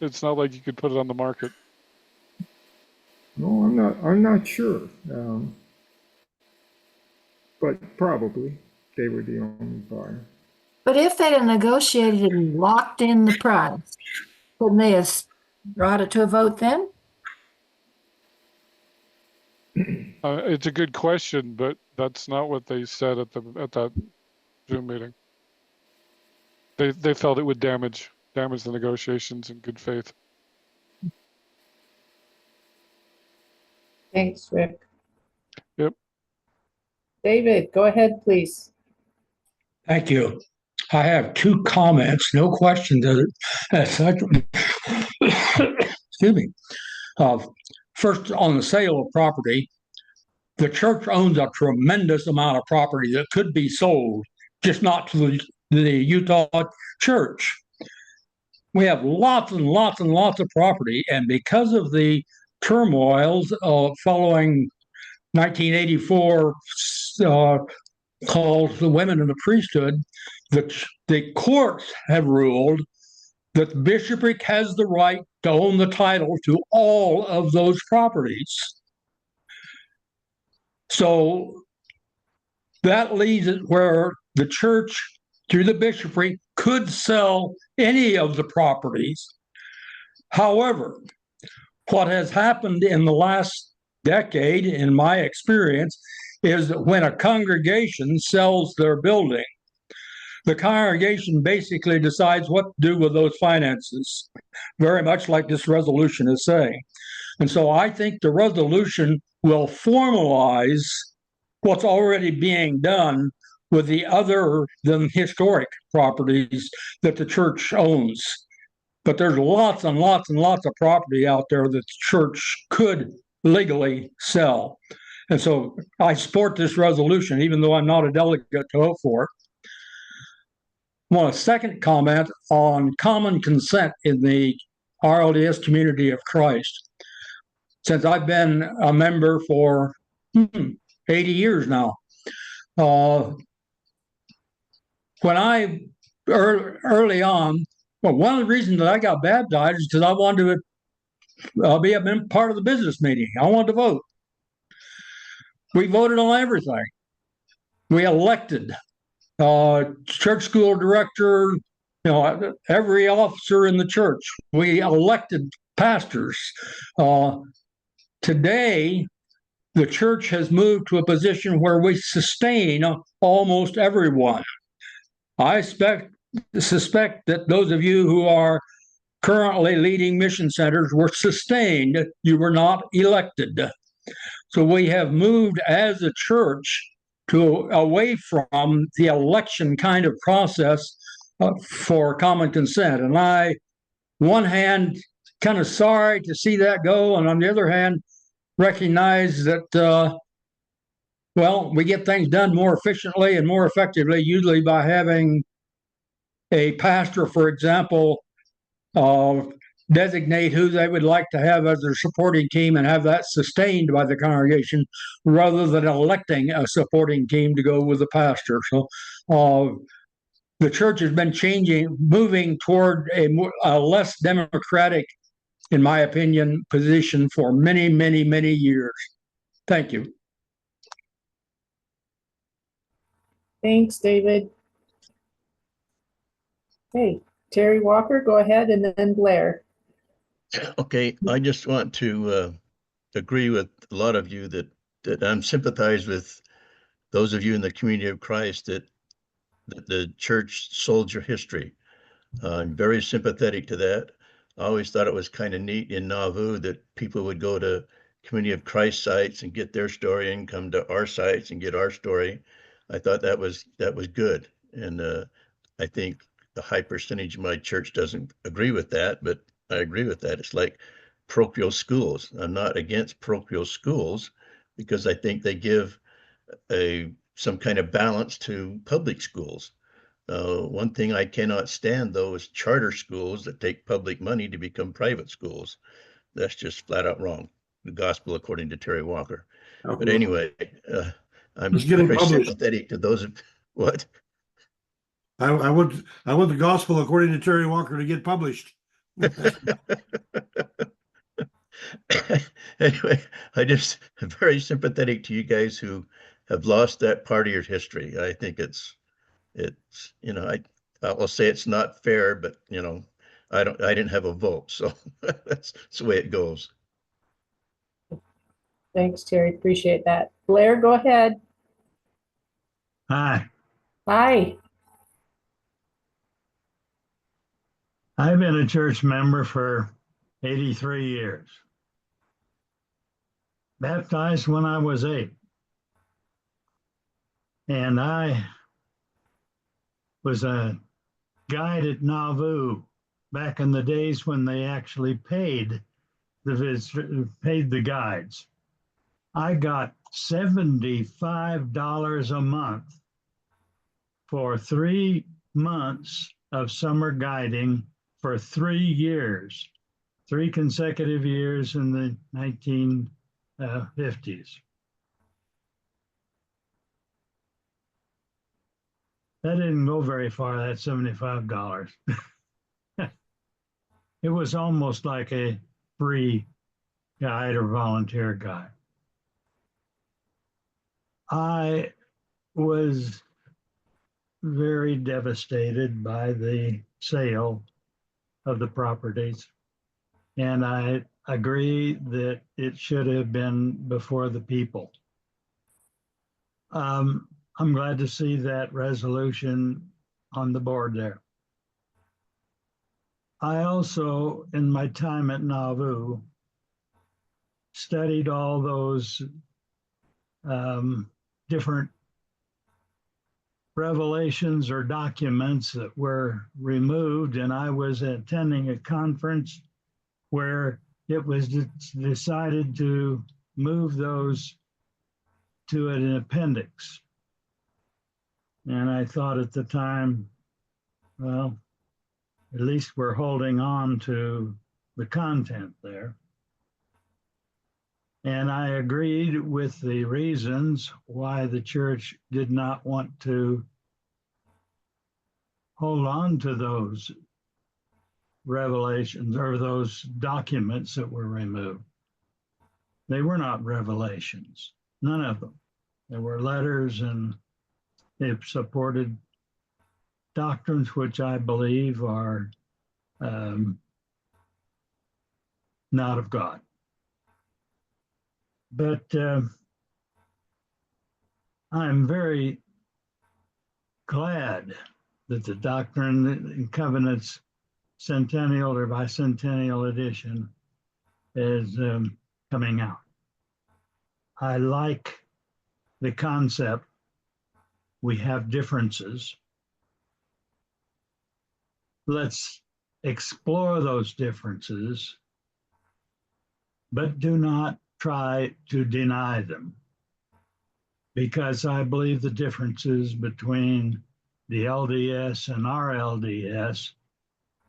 It's not like you could put it on the market. No, I'm not sure. But probably they were the only buyer. But if they'd have negotiated and locked in the price, couldn't they have brought it to a vote then? It's a good question, but that's not what they said at that Zoom meeting. They felt it would damage the negotiations in good faith. Thanks, Rick. Yep. David, go ahead, please. Thank you. I have two comments, no questions as such. Excuse me. First, on the sale of property, the church owns a tremendous amount of property that could be sold, just not to the Utah church. We have lots and lots and lots of property, and because of the turmoils following 1984 called the Women in the Priesthood, the courts have ruled that the bishopric has the right to own the title to all of those properties. So that leaves it where the church, through the bishopric, could sell any of the properties. However, what has happened in the last decade, in my experience, is that when a congregation sells their building, the congregation basically decides what to do with those finances, very much like this resolution is saying. And so I think the resolution will formalize what's already being done with the other than historic properties that the church owns. But there's lots and lots and lots of property out there that the church could legally sell. And so I support this resolution, even though I'm not a delegate to vote for it. I want a second comment on common consent in the RLDS Community of Christ. Since I've been a member for 80 years now, when I early on, well, one of the reasons that I got baptized is because I wanted to be a part of the business meeting. I wanted to vote. We voted on everything. We elected church school director, every officer in the church. We elected pastors. Today, the church has moved to a position where we sustain almost everyone. I suspect that those of you who are currently leading mission centers were sustained. You were not elected. So we have moved as a church to away from the election kind of process for common consent. And I, one hand, kind of sorry to see that go, and on the other hand, recognize that well, we get things done more efficiently and more effectively, usually by having a pastor, for example, designate who they would like to have as their supporting team and have that sustained by the congregation rather than electing a supporting team to go with the pastor. So the church has been moving toward a less democratic, in my opinion, position for many, many, many years. Thank you. Thanks, David. Hey, Terry Walker, go ahead, and then Blair. Okay, I just want to agree with a lot of you that I'm sympathize with those of you in the community of Christ that the church sold your history. I'm very sympathetic to that. I always thought it was kind of neat in Nauvoo that people would go to community of Christ sites and get their story and come to our sites and get our story. I thought that was good. And I think the high percentage of my church doesn't agree with that, but I agree with that. It's like parochial schools. I'm not against parochial schools because I think they give some kind of balance to public schools. One thing I cannot stand, though, is charter schools that take public money to become private schools. That's just flat out wrong. The gospel according to Terry Walker. But anyway, I'm very sympathetic to those of what. I want the gospel according to Terry Walker to get published. Anyway, I'm very sympathetic to you guys who have lost that part of your history. I think it's I will say it's not fair, but I didn't have a vote, so that's the way it goes. Thanks, Terry. Appreciate that. Blair, go ahead. Hi, Hi. I've been a church member for 83 years. Baptized when I was 8. And I was a guide at Nauvoo back in the days when they actually paid the guides. I got $75 a month for 3 months of summer guiding for 3 years, 3 consecutive years in the 1950s. That didn't go very far, that $75. It was almost like a free guide or volunteer guide. I was very devastated by the sale of the properties, and I agree that it should have been before the people. I'm glad to see that resolution on the board there. I also, in my time at Nauvoo, studied all those different revelations or documents that were removed, and I was attending a conference where it was decided to move those to an appendix. And I thought at the time, well, at least we're holding on to the content there. And I agreed with the reasons why the church did not want to hold on to those revelations or those documents that were removed. They were not revelations, none of them. There were letters, and they supported doctrines which I believe are not of God. But I'm very glad that the Doctrine and Covenants Centennial or Bicentennial edition is coming out. I like the concept. We have differences. Let's explore those differences, but do not try to deny them, because I believe the differences between the LDS and our LDS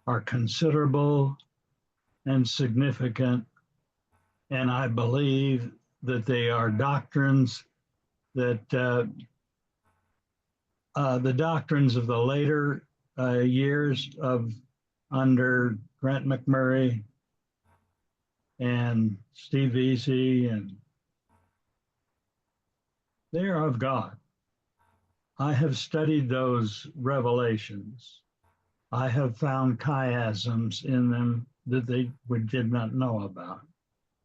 are considerable and significant, and I believe that they are doctrines that the doctrines of the later years of under Grant McMurray and Steve Veazey, and they are of God. I have studied those revelations. I have found chiasms in them that we did not know about,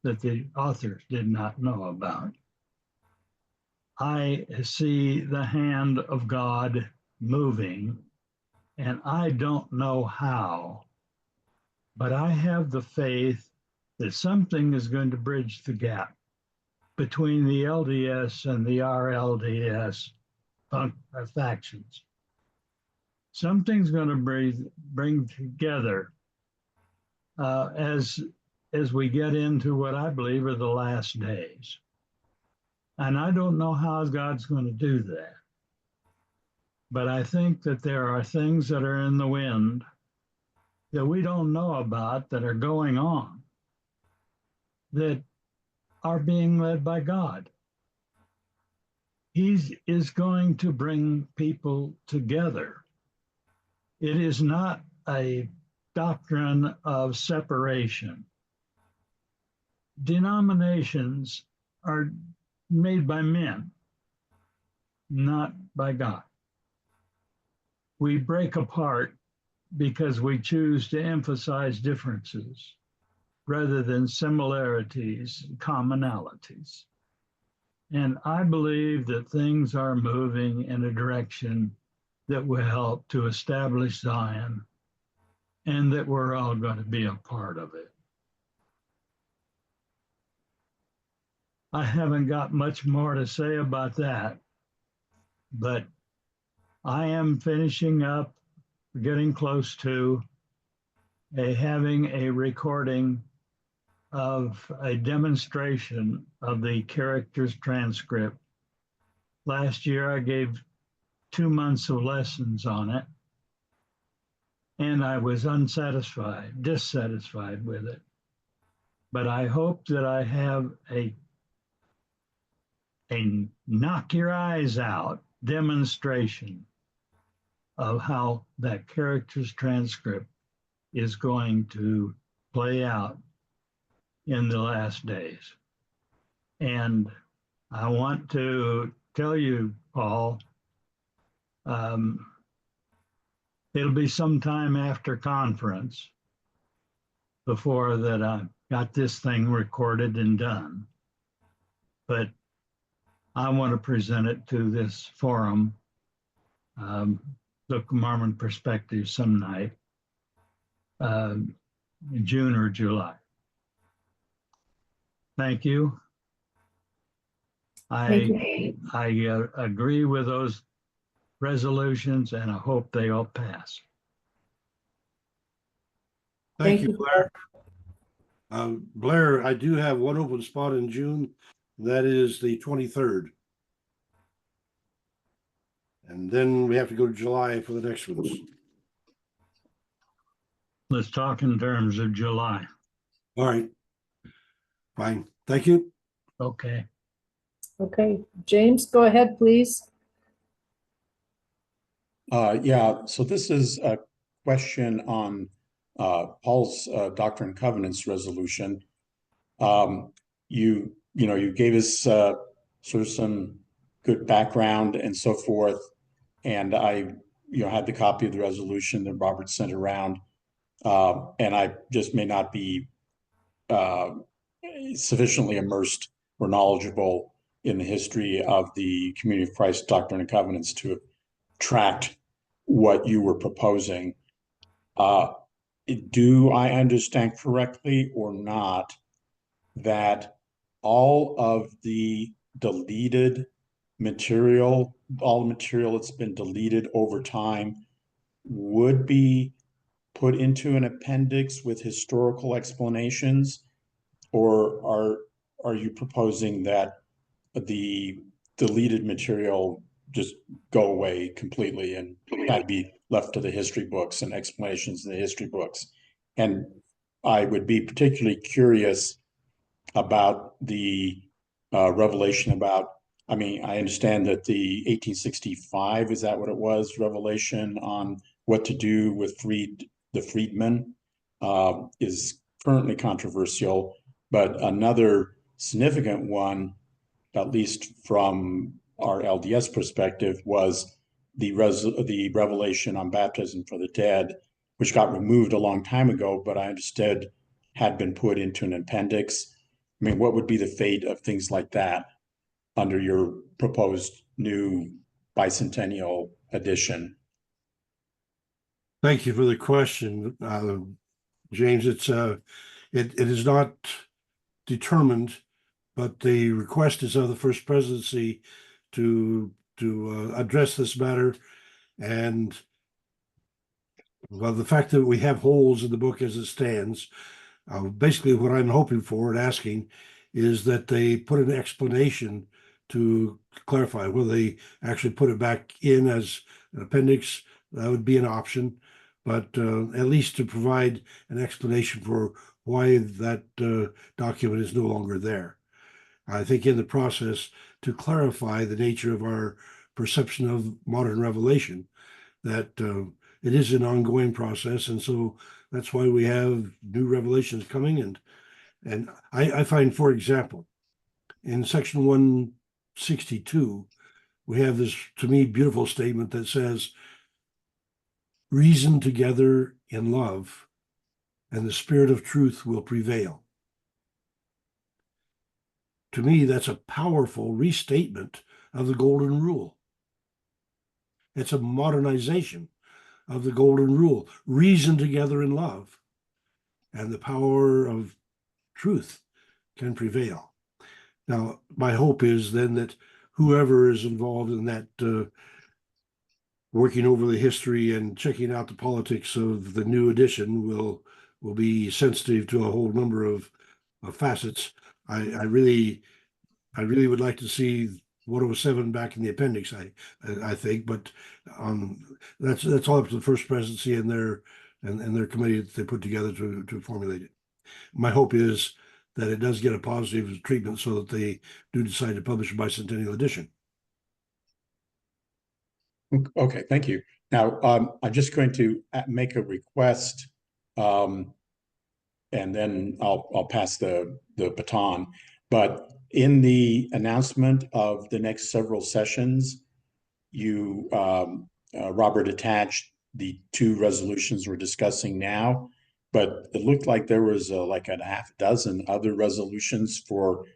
that the authors did not know about. I see the hand of God moving, and I don't know how, but I have the faith that something is going to bridge the gap between the LDS and the RLDS factions. Something's going to bring together as we get into what I believe are the last days. And I don't know how God's going to do that. But I think that there are things that are in the wind that we don't know about that are going on that are being led by God. He is going to bring people together. It is not a doctrine of separation. Denominations are made by men, not by God. We break apart because we choose to emphasize differences rather than similarities, commonalities. And I believe that things are moving in a direction that will help to establish Zion, and that we're all going to be a part of it. I haven't got much more to say about that, but I am finishing up, getting close to having a recording of a demonstration of the characters transcript. Last year, I gave 2 months of lessons on it, and I was dissatisfied with it. But I hope that I have a knock your eyes out demonstration of how that character's transcript is going to play out in the last days. And I want to tell you, Paul, it'll be sometime after conference before that I got this thing recorded and done. But I want to present it to this forum, the Mormon Perspective, some night, in June or July. Thank you. I agree with those resolutions, and I hope they all pass. Thank you, Blair. Blair, I do have one open spot in June. That is the 23rd. And then we have to go to July for the next ones. Let's talk in terms of July. All right. Fine. Thank you. Okay. Okay, James, go ahead, please. Yeah, so this is a question on Paul's Doctrine and Covenants resolution. You gave us sort of some good background and so forth, and I had the copy of the resolution that Robert sent around, and I just may not be sufficiently immersed or knowledgeable in the history of the Community of Christ Doctrine and Covenants to have tracked what you were proposing. Do I understand correctly or not that all of the deleted material, all the material that's been deleted over time would be put into an appendix with historical explanations? Or are you proposing that the deleted material just go away completely and that be left to the history books and explanations in the history books? And I would be particularly curious about the revelation about, I mean, I understand that the 1865, is that what it was, revelation on what to do with the freedmen is currently controversial, but another significant one, at least from our LDS perspective, was the revelation on baptism for the dead, which got removed a long time ago, but I understood had been put into an appendix. I mean, what would be the fate of things like that under your proposed new bicentennial edition? Thank you for the question, James. It is not determined, but the request is of the First Presidency to address this matter. And well, the fact that we have holes in the book as it stands, basically what I'm hoping for and asking is that they put an explanation to clarify whether they actually put it back in as an appendix. That would be an option, but at least to provide an explanation for why that document is no longer there. I think in the process to clarify the nature of our perception of modern revelation, that it is an ongoing process, and so that's why we have new revelations coming. And I find, for example, in section 162, we have this, to me, beautiful statement that says, "Reason together in love, and the spirit of truth will prevail." To me, that's a powerful restatement of the Golden Rule. It's a modernization of the Golden Rule. Reason together in love, and the power of truth can prevail. Now, my hope is then that whoever is involved in that, working over the history and checking out the politics of the new edition will be sensitive to a whole number of facets. I really would like to see 107 back in the appendix. I think, but that's all up to the First Presidency and their committee that they put together to formulate it. My hope is that it does get a positive treatment so that they do decide to publish a bicentennial edition. Okay, thank you. Now, I'm just going to make a request, and then I'll pass the baton. But in the announcement of the next several sessions, you, Robert, attached the 2 resolutions we're discussing now, but it looked like there was like a half dozen other resolutions for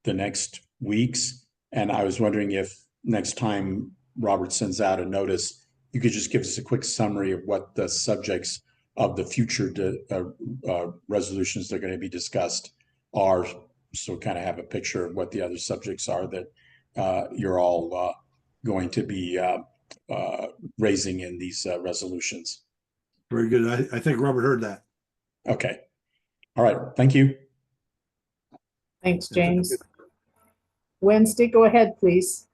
the next weeks. And I was wondering if next time Robert sends out a notice, you could just give us a quick summary of what the subjects of the future resolutions that are going to be discussed are, so kind of have a picture of what the other subjects are that you're all going to be raising in these resolutions. Very good. I think Robert heard that. Okay. All right. Thank you. Thanks, James. Wednesday, go ahead, please.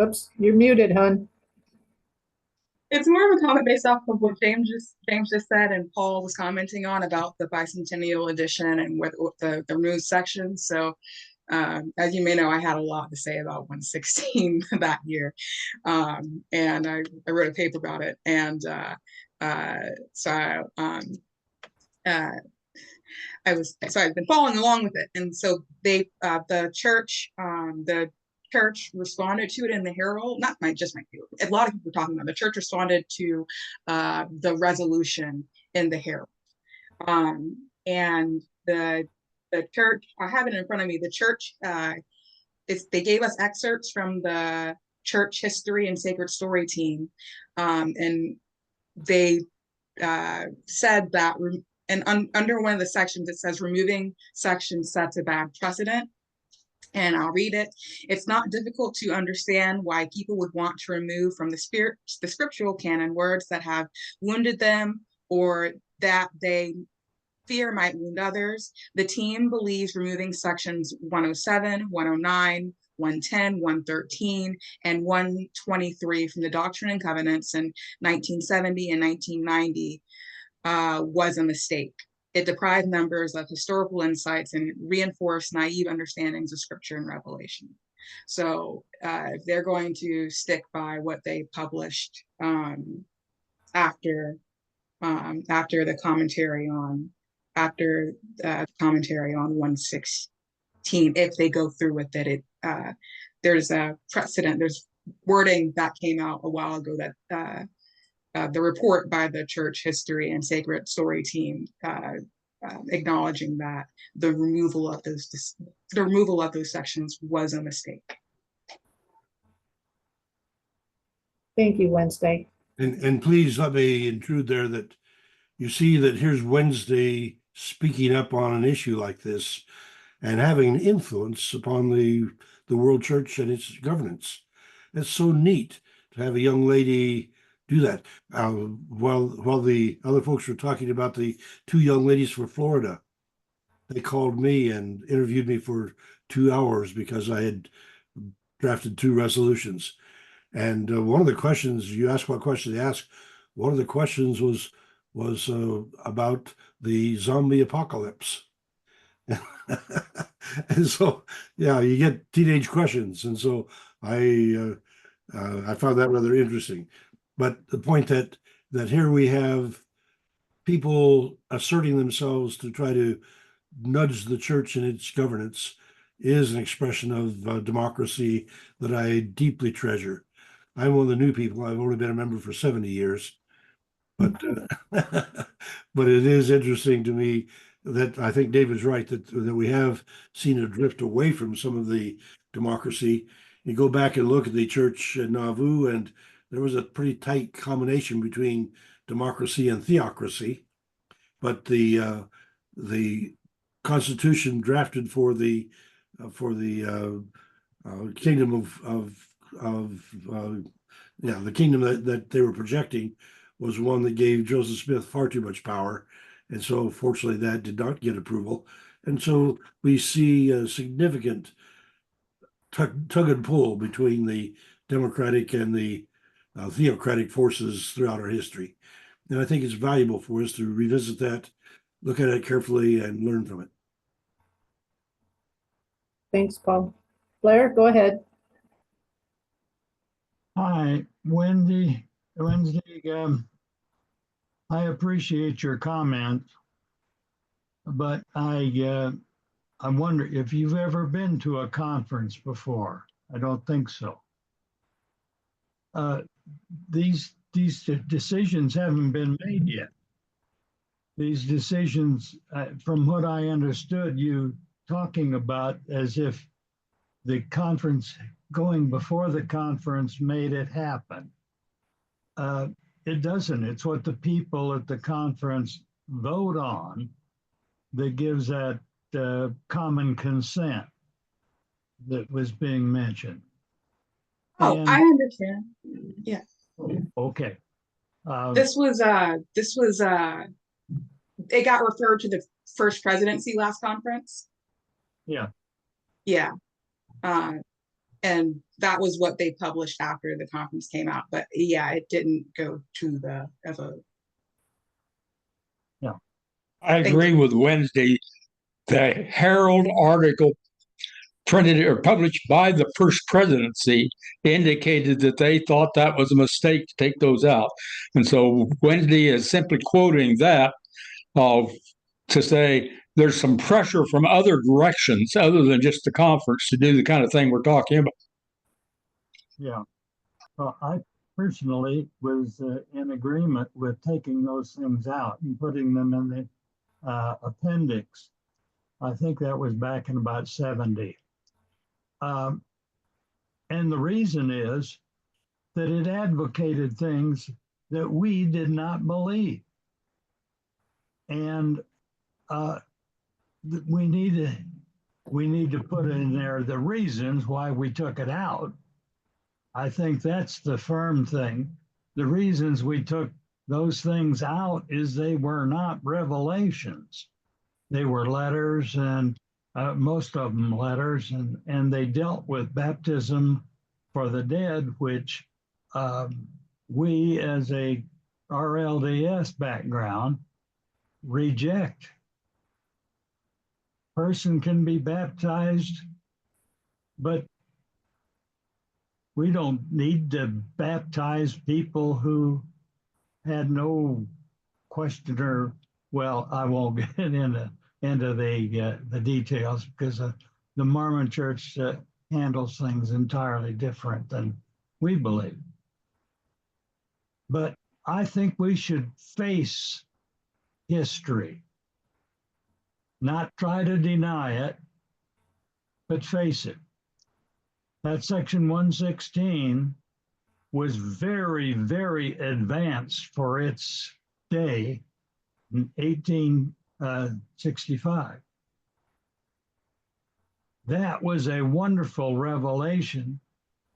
Oops, you're muted, hon. It's more of a comment based off of what James just said, and Paul was commenting on about the bicentennial edition and what the news section. So, as you may know, I had a lot to say about 116 that year, and I wrote a paper about it. And I've been following along with it, and so the church responded to it in the Herald. Not just my paper. A lot of people were talking about the church responded to the resolution in the Herald, and the the church, I have it in front of me, the church, they gave us excerpts from the church history and sacred story team. And they said that, under one of the sections, it says removing sections sets a bad precedent. And I'll read it. It's not difficult to understand why people would want to remove from the scriptural canon words that have wounded them or that they fear might wound others. The team believes removing sections 107, 109, 110, 113, and 123 from the Doctrine and Covenants in 1970 and 1990 was a mistake. It deprived members of historical insights and reinforced naive understandings of scripture and revelation. So if they're going to stick by what they published after the commentary on 116, if they go through with it, there's a precedent, there's wording that came out a while ago that the report by the church history and sacred story team acknowledging that the removal of those sections was a mistake. Thank you, Wednesday. And please let me intrude there that you see that here's Wednesday speaking up on an issue like this and having an influence upon the world church and its governance. It's so neat to have a young lady do that. While the other folks were talking about the two young ladies for Florida, they called me and interviewed me for 2 hours because I had drafted 2 resolutions. And one of the questions you asked, what question they asked, one of the questions was about the zombie apocalypse. And so, yeah, you get teenage questions. And so I found that rather interesting. But the point that here we have people asserting themselves to try to nudge the church in its governance is an expression of democracy that I deeply treasure. I'm one of the new people. I've only been a member for 70 years. But but it is interesting to me that I think David's right that we have seen a drift away from some of the democracy. You go back and look at the church in Nauvoo, and there was a pretty tight combination between democracy and theocracy. But the Constitution drafted for the kingdom the kingdom that they were projecting was one that gave Joseph Smith far too much power. And so fortunately that did not get approval. And so we see a significant tug and pull between the democratic and the theocratic forces throughout our history. And I think it's valuable for us to revisit that, look at it carefully, and learn from it. Thanks, Paul. Blair, go ahead. Hi, Wednesday. I appreciate your comment, but I wonder if you've ever been to a conference before. I don't think so. These decisions haven't been made yet. These decisions, from what I understood you talking about, as if the conference going before the conference made it happen. It doesn't. It's what the people at the conference vote on that gives that common consent that was being mentioned. Oh, I understand. Yeah. Okay. This was it got referred to the first presidency last conference. Yeah. Yeah. And that was what they published after the conference came out. But yeah, it didn't go to the vote. Yeah. I agree with Wednesday. The Herald article printed or published by the first presidency indicated that they thought that was a mistake to take those out. And so Wednesday is simply quoting that to say there's some pressure from other directions other than just the conference to do the kind of thing we're talking about. Yeah. Well, I personally was in agreement with taking those things out and putting them in the appendix. I think that was back in about 70. And the reason is that it advocated things that we did not believe. And we need to put in there the reasons why we took it out. I think that's the firm thing. The reasons we took those things out is they were not revelations. They were letters, and most of them letters, and they dealt with baptism for the dead, which we as a RLDS background reject. Person can be baptized, but we don't need to baptize people who had no question or, well, I won't get into the details because the Mormon Church handles things entirely different than we believe. But I think we should face history, not try to deny it, but face it. That section 116 was very, very advanced for its day in 1865. That was a wonderful revelation.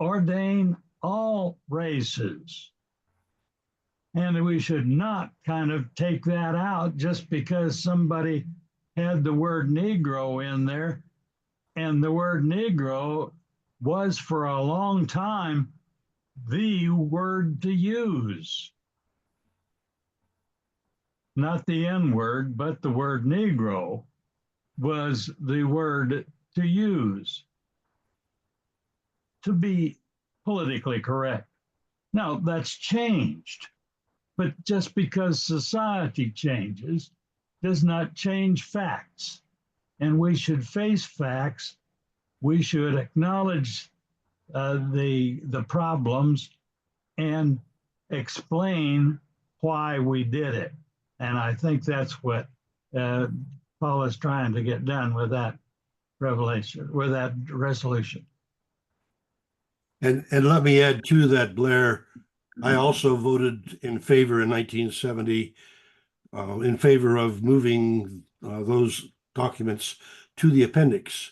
Ordain all races. And we should not kind of take that out just because somebody had the word Negro in there. And the word Negro was for a long time the word to use. Not the N word, but the word Negro was the word to use to be politically correct. Now that's changed, but just because society changes does not change facts. And we should face facts. We should acknowledge the problems and explain why we did it. And I think that's what Paul is trying to get done with that revelation, with that resolution. And let me add to that, Blair. I also voted in favor in 1970, in favor of moving those documents to the appendix.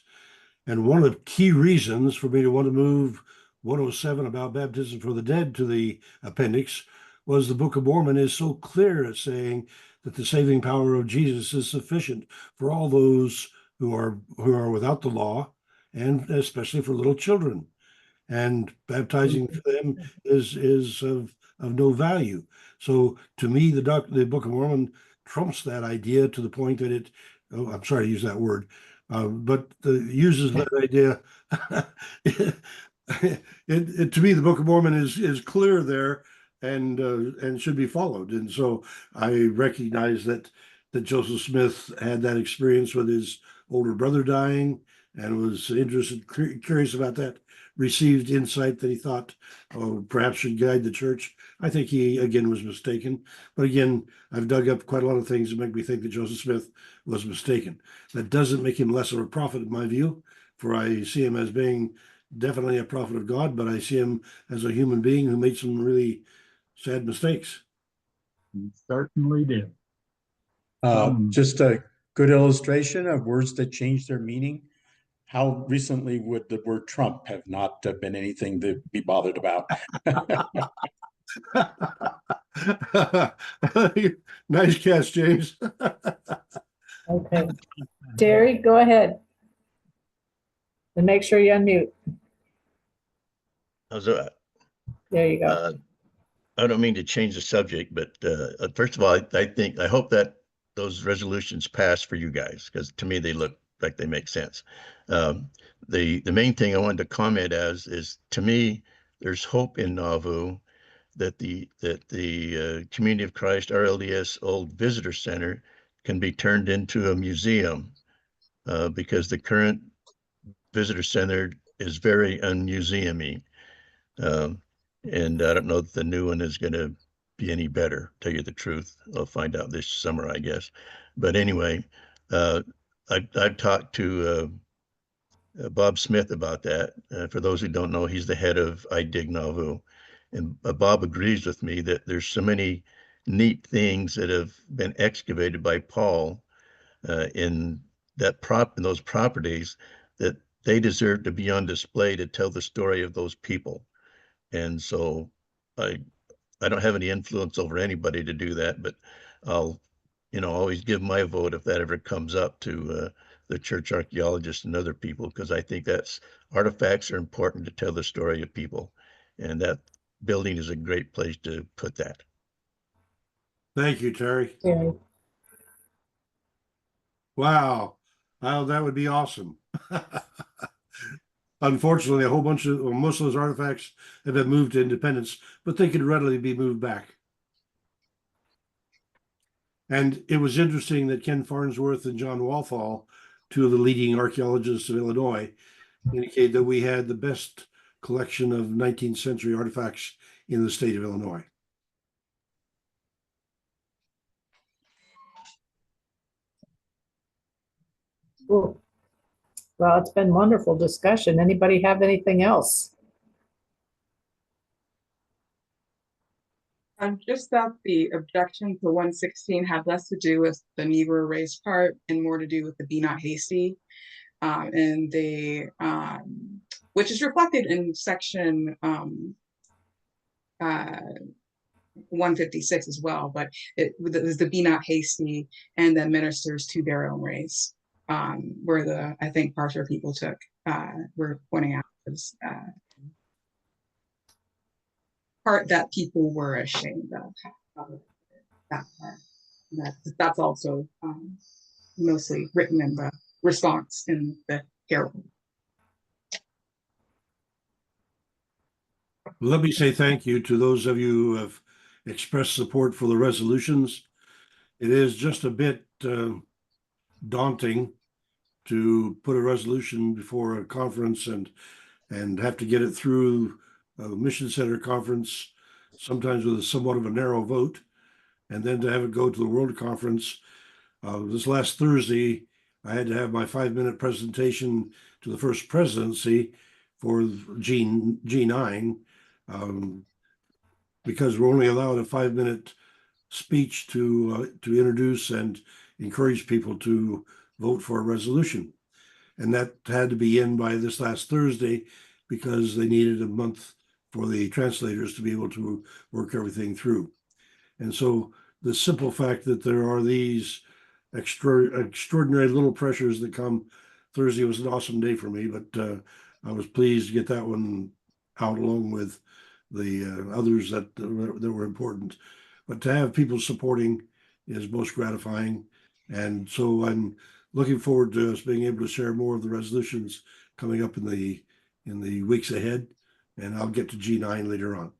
And one of the key reasons for me to want to move 107 about baptism for the dead to the appendix was the Book of Mormon is so clear at saying that the saving power of Jesus is sufficient for all those who are without the law, and especially for little children. And baptizing for them is of no value. So to me, the Book of Mormon trumps that idea to the point that it, oh, I'm sorry to use that word, but uses that idea. To me, the Book of Mormon is clear there and should be followed. And so I recognize that Joseph Smith had that experience with his older brother dying and was interested, curious about that, received insight that he thought perhaps should guide the church. I think he, again, was mistaken. But again, I've dug up quite a lot of things that make me think that Joseph Smith was mistaken. That doesn't make him less of a prophet, in my view, for I see him as being definitely a prophet of God, but I see him as a human being who made some really sad mistakes. He certainly did. Just a good illustration of words that change their meaning. How recently would the word Trump have not been anything to be bothered about? Nice catch, James. Okay. Terry, go ahead. And make sure you unmute. How's that? There you go. I don't mean to change the subject, but first of all, I hope that those resolutions pass for you guys, because to me they look like they make sense. The main thing I wanted to comment as is, to me, there's hope in Nauvoo that the Community of Christ RLDS old visitor center can be turned into a museum, because the current visitor center is very unmuseumy. And I don't know if the new one is going to be any better, tell you the truth. I'll find out this summer, I guess. But anyway, I've talked to Bob Smith about that. For those who don't know, he's the head of iDig Nauvoo. And Bob agrees with me that there's so many neat things that have been excavated by Paul in those properties that they deserve to be on display to tell the story of those people. And so I don't have any influence over anybody to do that, but I'll, always give my vote if that ever comes up to the church archaeologists and other people, because I think artifacts are important to tell the story of people. And that building is a great place to put that. Thank you, Terry. Yeah. Wow. Wow, that would be awesome. Unfortunately, most of those artifacts have been moved to Independence, but they could readily be moved back. And it was interesting that Ken Farnsworth and John Walthall, two of the leading archaeologists of Illinois, indicated that we had the best collection of 19th century artifacts in the state of Illinois. Cool. Well, it's been wonderful discussion. Anybody have anything else? Just that the objection to 116 had less to do with the Negro race part and more to do with the be not hasty, and which is reflected in section 156 as well. But it was the be not hasty and then ministers to their own race, where I think parts where people were pointing out was part that people were ashamed of that part. That's also mostly written in the response in the Herald. Let me say thank you to those of you who have expressed support for the resolutions. It is just a bit daunting to put a resolution before a conference and have to get it through a mission center conference, sometimes with somewhat of a narrow vote, and then to have it go to the World Conference. This last Thursday, I had to have my 5-minute presentation to the First Presidency for G9, because we're only allowed a 5-minute speech to introduce and encourage people to vote for a resolution. And that had to be in by this last Thursday because they needed a month for the translators to be able to work everything through. And so the simple fact that there are these extraordinary little pressures that come, Thursday was an awesome day for me, but I was pleased to get that one out along with the others that were important. But to have people supporting is most gratifying. And so I'm looking forward to us being able to share more of the resolutions coming up in the weeks ahead. And I'll get to G9 later on.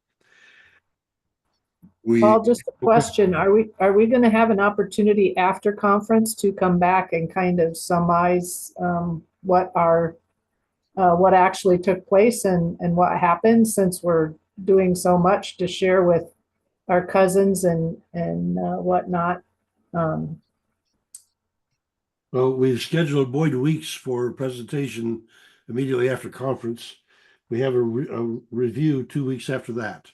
Paul, just a question. Are we going to have an opportunity after conference to come back and kind of surmise what actually took place and what happened, since we're doing so much to share with our cousins and whatnot? Well, we've scheduled Boyd Weeks for a presentation immediately after conference. We have a review 2 weeks after that.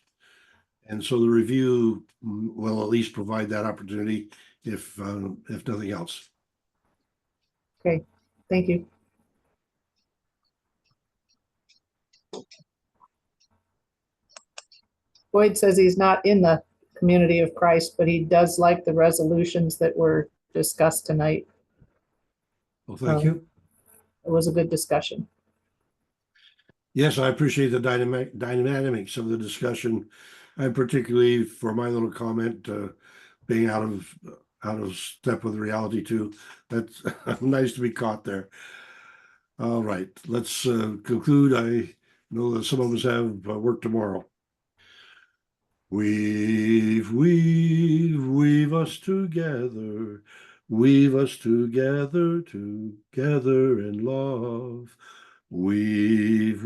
And so the review will at least provide that opportunity if nothing else. Okay, thank you. Boyd says he's not in the Community of Christ, but he does like the resolutions that were discussed tonight. Well, thank you. It was a good discussion. Yes, I appreciate the dynamics of the discussion, and particularly for my little comment, being out of step with reality too. That's nice to be caught there. All right, let's conclude. I know that some of us have work tomorrow. Weave us together, weave us together, together in love. Weave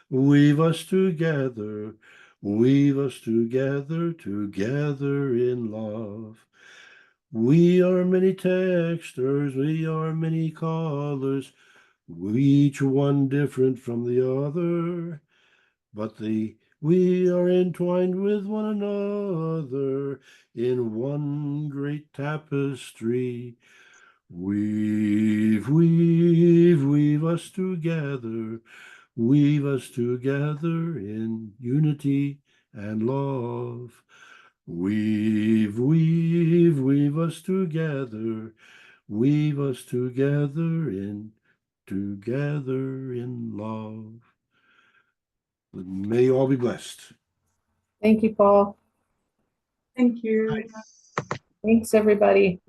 us together, weave us together, together in love. We are many texters, we are many callers, each one different from the other, but we are entwined with one another in one great tapestry. Weave us together, weave us together in unity and love. Weave us together, weave us together in love. May you all be blessed. Thank you, Paul. Thank you. Thanks, everybody.